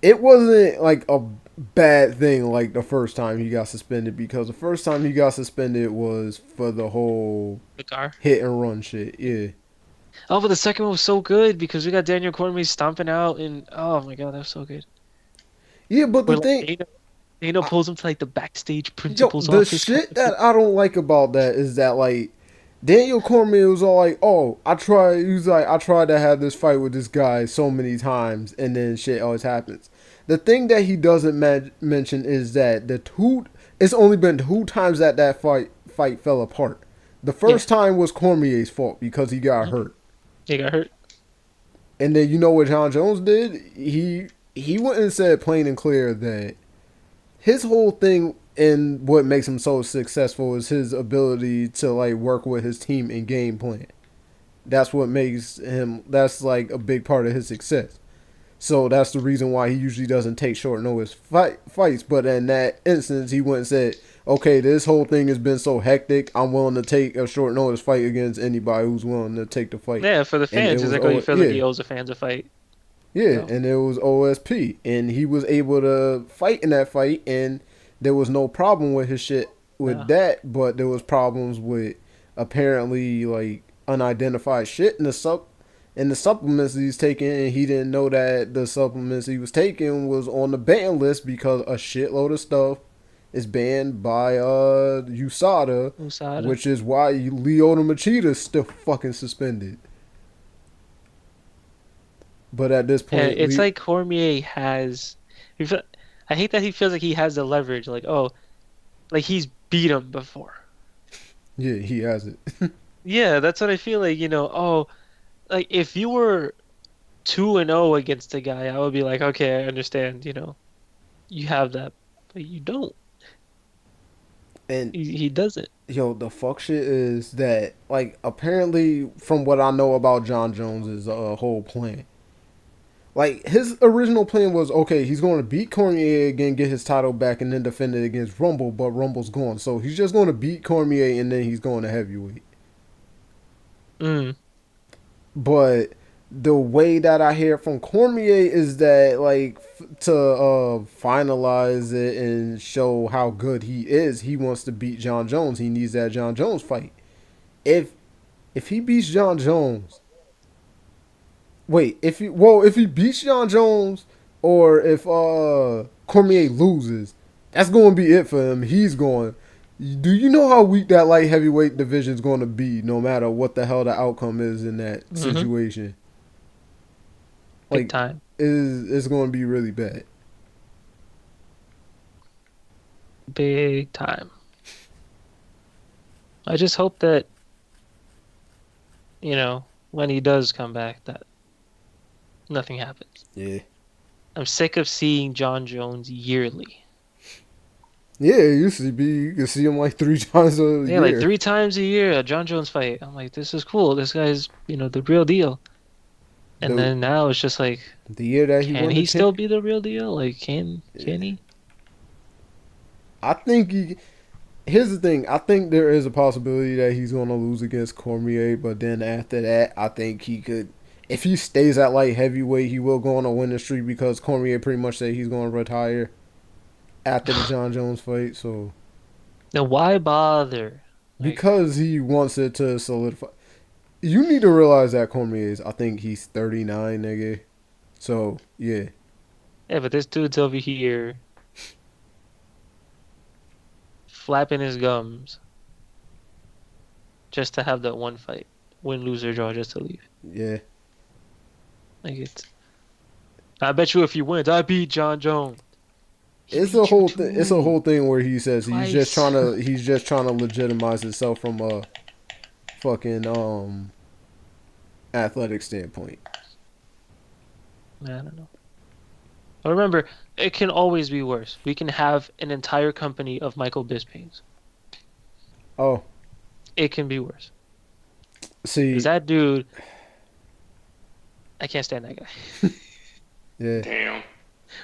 it wasn't like a bad thing like the first time he got suspended because the first time he got suspended was for the whole The car. hit and run shit. Yeah. Oh, but the second one was so good because we got Daniel Cormier stomping out, and oh my god, that was so good. Yeah, but the Where like thing, Dana pulls him to like the backstage yo, principal's the office. shit that I don't like about that is that like Daniel Cormier was all like, "Oh, he was like, I tried to have this fight with this guy so many times, and then shit always happens." The thing that he doesn't mention is that it's only been 2 times that fight fell apart. The first time was Cormier's fault because he got hurt, He got hurt. and then you know what John Jones did? He went and said plain and clear that his whole thing and what makes him so successful is his ability to like work with his team and game plan. That's what makes him. That's like a big part of his success. So that's the reason why he usually doesn't take short notice fights. But in that instance, he went and said, "Okay, this whole thing has been so hectic. I'm willing to take a short notice fight against anybody who's willing to take the fight." Yeah, for the And fans, it it's was like, oh, you feel like yeah. he owes the fans a fight. Yeah, So, and it was OSP, and he was able to fight in that fight, and there was no problem with his shit with no. that, but there was problems with apparently like unidentified shit in the supplements he's taking, and he didn't know that the supplements he was taking was on the ban list because a shitload of stuff is banned by USADA, Usada. which is why Lyoto Machida is still fucking suspended. But at this And point, it's like Cormier has. he fe- I hate that he feels like he has the leverage. Like, oh, like he's beat him before. yeah, he has it. Yeah, that's what I feel like. Oh, like if you were 2-0 against a guy, I would be like, okay, I understand. You have that, but you don't. And He doesn't. yo, the fuck shit is that like apparently from what I know about John Jones is a whole plan. Like his original plan was okay, he's going to beat Cormier again, get his title back, and then defend it against Rumble, but Rumble's gone, so he's just going to beat Cormier and then he's going to heavyweight. Mm. But the way that I hear from Cormier is that like to finalize it and show how good he is, he wants to beat John Jones. He needs that John Jones fight. If he beats John Jones, if he beats John Jones or if Cormier loses, that's going to be it for him. He's going. Do you know how weak that light heavyweight division is going to be, no matter what the hell the outcome is in that situation? Big time. It's going to be really bad. Big time. I just hope that, when he does come back, that nothing happens. Yeah. I'm sick of seeing John Jones yearly. Yeah, it used to be. You could see him like 3 times a year. Yeah, like 3 times a year, a John Jones fight. I'm like, this is cool. This guy's, the real deal. And then now it's just like, the year that he can won he still be the real deal? Like, can he? I think he. Here's the thing. I think there is a possibility that he's going to lose against Cormier, but then after that, I think he could. If he stays at light heavyweight, he will go on a winning streak because Cormier pretty much said he's going to retire after the John Jones fight. So Then why bother? because he wants it to solidify. You need to realize that Cormier is. I think he's 39, nigga. So yeah. Yeah, but this dude's over here flapping his gums just to have that one fight, win, lose or draw, just to leave. Yeah. Like it's. I bet you if he wins, I beat John Jones. It's a whole thing. It's a whole thing where he says he's just Twice. trying to legitimize himself from a fucking athletic standpoint. I don't know. But remember, it can always be worse. We can have an entire company of Michael Bispings. Oh, It can be worse. see, 'Cause that dude, I can't stand that guy. yeah, Damn.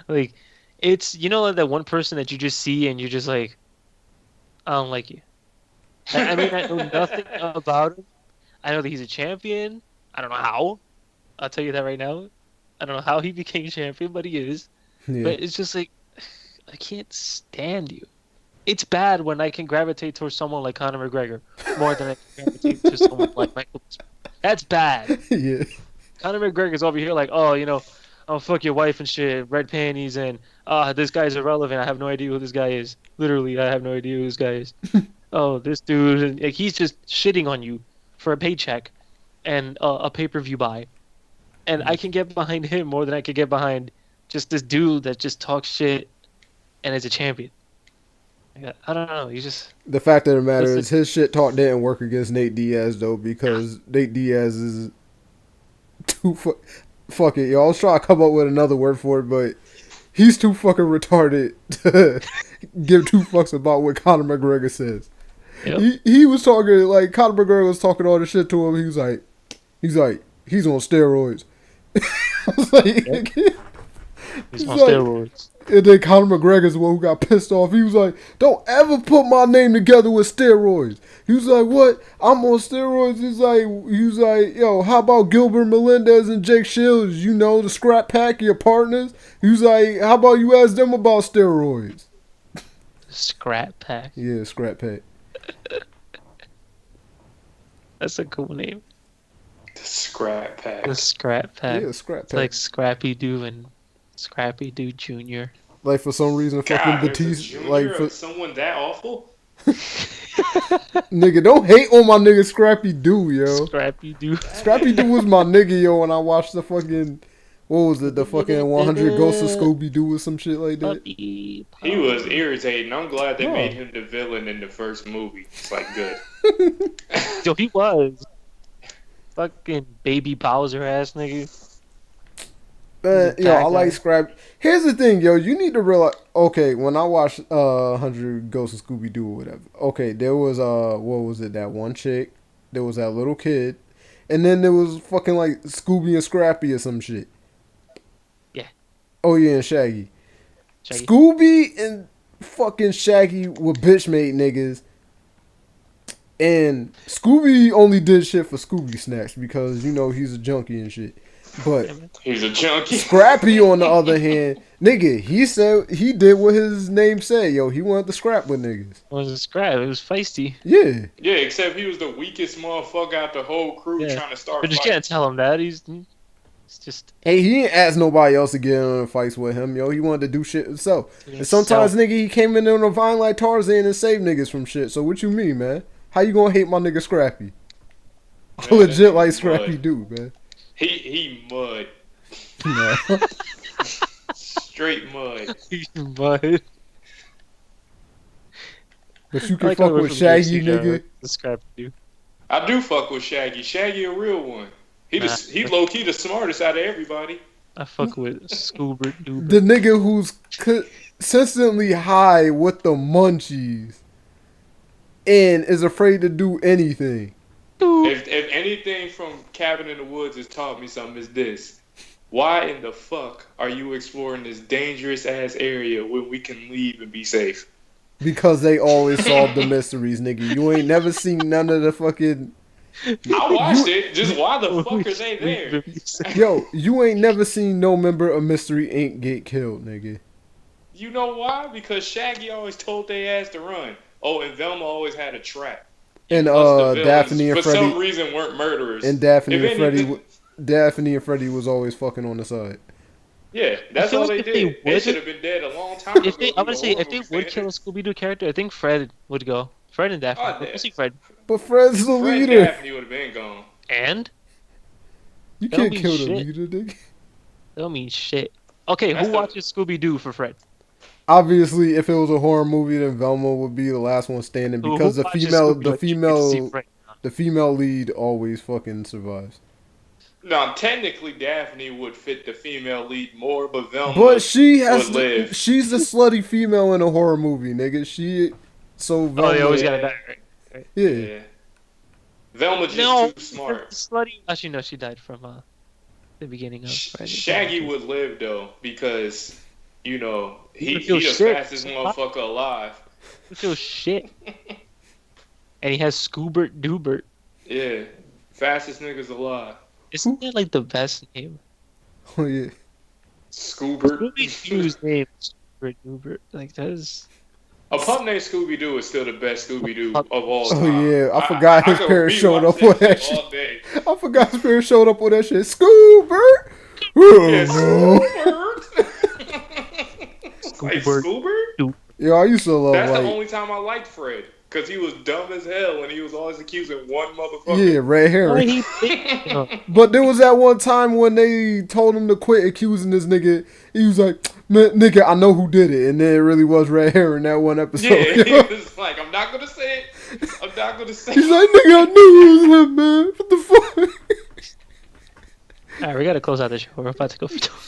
Like, it's that one person that you just see and you're just like, I don't like you. I mean, I know nothing about him. I know that he's a champion. I don't know how. I'll tell you that right now. I don't know how he became champion, but he is. yeah. But it's just like, I can't stand you. It's bad when I can gravitate towards someone like Conor McGregor more than I can gravitate to someone like Michael. That's bad. Yeah, Conor McGregor's over here like, oh, fuck your wife and shit, red panties, and this guy's irrelevant. I have no idea who this guy is. Literally, I have no idea who this guy is. Oh, this dude, and like, he's just shitting on you for a paycheck and a pay-per-view buy. And I can get behind him more than I could get behind just this dude that just talks shit and is a champion. Like, I don't know. You just the fact of the matter Listen- is his shit talk didn't work against Nate Diaz though because Nate Diaz is too fuck it, y'all. I was trying to come up with another word for it, but he's too fucking retarded to give 2 fucks about what Conor McGregor says. Yep. He was talking like Conor McGregor was talking all this shit to him. He was like, he's on steroids. I was like, He's on like- steroids. and then Conor McGregor's the one who got pissed off. He was like, don't ever put my name together with steroids. He was like, what? I'm on steroids. He was like, yo, how about Gilbert Melendez and Jake Shields? You know, the scrap pack, your partners. He was like, how about you ask them about steroids? Scrap Pack. Yeah, scrap pack. That's a cool name. The Scrap Pack. The Scrap Pack. Yeah, scrap It's pack. like Scrappy Doo and Scrappy Doo Jr. Like for some reason, fucking God, there's a Batista. junior Like of for someone that awful? nigga, don't hate on my nigga Scrappy Doo, yo. Scrappy Doo. Scrappy Doo was my nigga, yo. When I watched the fucking What was it? The fucking 100 Ghosts of Scooby Doo or some shit like that. Puppy, He was irritating. I'm glad they Oh. made him the villain in the first movie. It's like good. Yo, he was. Fucking baby Bowser ass nigga. Man, The yo, I bad like guy. Scrap. Here's the thing, yo. You need to realize. Okay, when I watched 100 Ghosts of Scooby Doo or whatever. Okay, there was what was it? That one chick. There was that little kid, and then there was fucking like Scooby and Scrappy or some shit. Yeah. Oh yeah, and Shaggy. Shaggy. Scooby and fucking Shaggy were bitch made niggas. And Scooby only did shit for Scooby Snacks because, you know, he's a junkie and shit. But He's a junkie. Scrappy, on the other hand, nigga, he said he did what his name said, yo. He wanted to scrap with niggas. It was a scrap. It was feisty. Yeah. Yeah, except he was the weakest motherfucker out the whole crew Yeah. trying to start But you fighting. can't tell him that. He's just. Hey, he didn't ask nobody else to get in fights with him, yo. He wanted to do shit himself. And sometimes, nigga, he came in on a vine like Tarzan and saved niggas from shit. So what you mean, man? How you gonna hate my nigga Scrappy? I Man, legit that like nigga Scrappy mud. do, man. He mud. No. Straight mud. But But you I can like fuck how we're with from Shaggy, UFC, nigga. The scrap dude. I do fuck with Shaggy. Shaggy a real one. He Nah. he low key the smartest out of everybody. I fuck with Scuba Duber. The nigga who's consistently high with the munchies and is afraid to do anything. If anything from Cabin in the Woods has taught me something, is this: why in the fuck are you exploring this dangerous ass area when we can leave and be safe? Because they always solve the mysteries, nigga. You ain't never seen none of the fucking... I watched it. Just why the fuck are they there? Yo, you ain't never seen no member of Mystery Inc. get killed, nigga. You know why? Because Shaggy always told they ass to run. Oh, and Velma always had a trap. And Plus the villains, Daphne and for some Freddy... reason, weren't murderers. And Daphne If and Freddy... anything- Daphne and Freddy was always fucking on the side. Yeah, that's feel all like they if they did. They would- should have been dead a long time ago. If they, I'm gonna The say, if horror they movie would kill a standards. Scooby Doo character, I think Fred would go. Fred and Daphne. Oh, But yeah. mostly Fred. But Fred's the Fred leader. Daphne would have been gone. And You That don't can't mean kill the shit. leader, nigga. that don't mean shit. Okay, That's who the- watches Scooby Doo for Fred? Obviously, if it was a horror movie, then Velma would be the last one standing Who because the watches female, Scooby-Doo? the You can see female, Fred. the female lead always fucking survives. Now, technically, Daphne would fit the female lead more, but Velma But she has, would live. she's the slutty female in a horror movie, nigga. So Oh, Velma, they always Yeah. gotta die, right? yeah. Yeah. Velma just No, too smart. slutty. Actually, no, she died from the beginning of Friday. Shaggy would live though because you know He he would feel the shit. fastest motherfucker alive. He feels shit. And he has Scoobert Doobert. Yeah, fastest niggas alive. Isn't that like the best name? Oh yeah. Scoobert. Scooby Doo's name is Scoobert Doobert. Like that is. A pup named Scooby Doo is still the best Scooby Doo of all Oh time. yeah, I forgot his could parents showed rewatch up with that shit shit. all day. I forgot his parents showed up with that shit. Scoobert. Oh, Yeah, no. Scoobert. Like Scoobert? Yo, I used to love That's the like only time I liked Fred. Because he was dumb as hell and he was always accusing one motherfucker. yeah, red hair. Why he think- no. But there was that one time when they told him to quit accusing this nigga. He was like, "Man, nigga, I know who did it," and then it really was red hair in that one episode. Yeah, he was like, I'm not gonna say it. I'm not gonna say He's it. like, "Nigga, I knew it was him, man. What the fuck?" Alright, we gotta close out the show. We're about to go for 2 hours.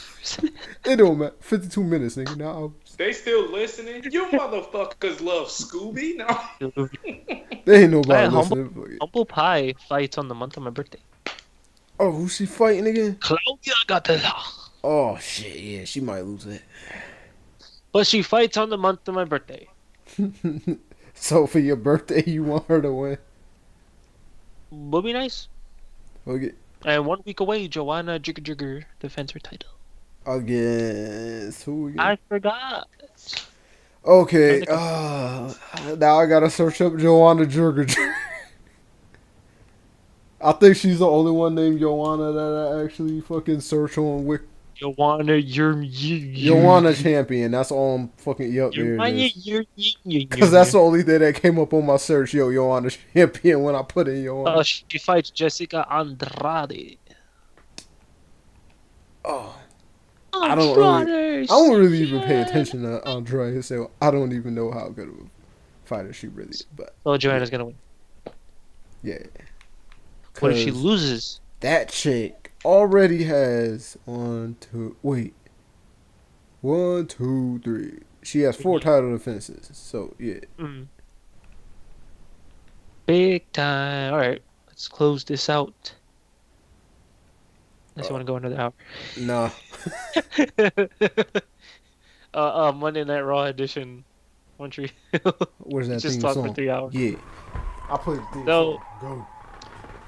It don't matter. 52 minutes, nigga. Now They still listening? You motherfuckers love Scooby? No. there ain't nobody Alright, listening. Humble Pie fights on the month of my birthday. Oh, who's she fighting again? Claudia Gatella. Oh shit, yeah, she might lose it. But she fights on the month of my birthday. So for your birthday, you want her to win? Would be nice. Okay. And 1 week away, Joanna Jigger defends her title. Against who again? I forgot. Okay, now I gotta search up Joanna Jurger. I think she's the only one named Joanna that I actually fucking search on Wiki. Joanna, Joanna Champion, that's all I'm fucking, yup, there it is. Because that's the only thing that came up on my search, yo, Joanna Champion, when I put in Joanna. She fights Jessica Andrade. Oh, I don't really, I don't really even pay attention to Andrade, so I don't even know how good of a fighter she really is. But So Joanna's gonna win. yeah, What if she 'cause loses? that chick already has 1, 2, 3. She has 4 title defenses. So yeah. Mm. Big time. All right, let's close this out. Unless you want to go another hour. Nah. Monday Night Raw edition. Montreal. Where's that Just theme talk song? for 3 hours. Yeah. I play the theme So- song. Go.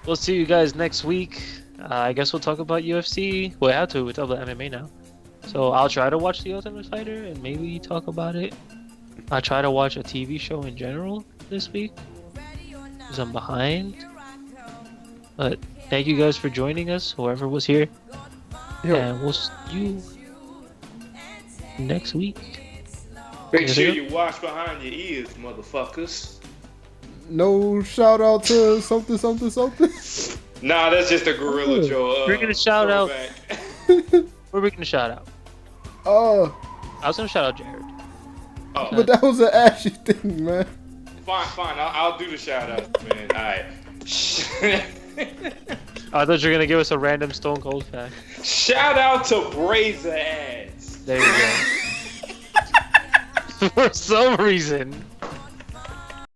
We'll see you guys next week. I guess we'll talk about UFC. We have to with all the MMA now. So I'll try to watch The Ultimate Fighter and maybe talk about it. I'll try to watch a TV show in general this week because I'm behind. But thank you guys for joining us, whoever was here. Yo, And we'll see you next week. Make sure you watch behind your ears, motherfuckers. no shout out to something. Nah, that's just a Gorilla Joe. We're gonna shout out. throwback. Who are we gonna shout out? Oh, I was gonna shout out Jared. Oh, but that was an ashy thing, man. fine. I'll do the shout out, man. All right. I thought you were gonna give us a random Stone Cold fact. Shout out to Brazer Ads. There you go. For some reason,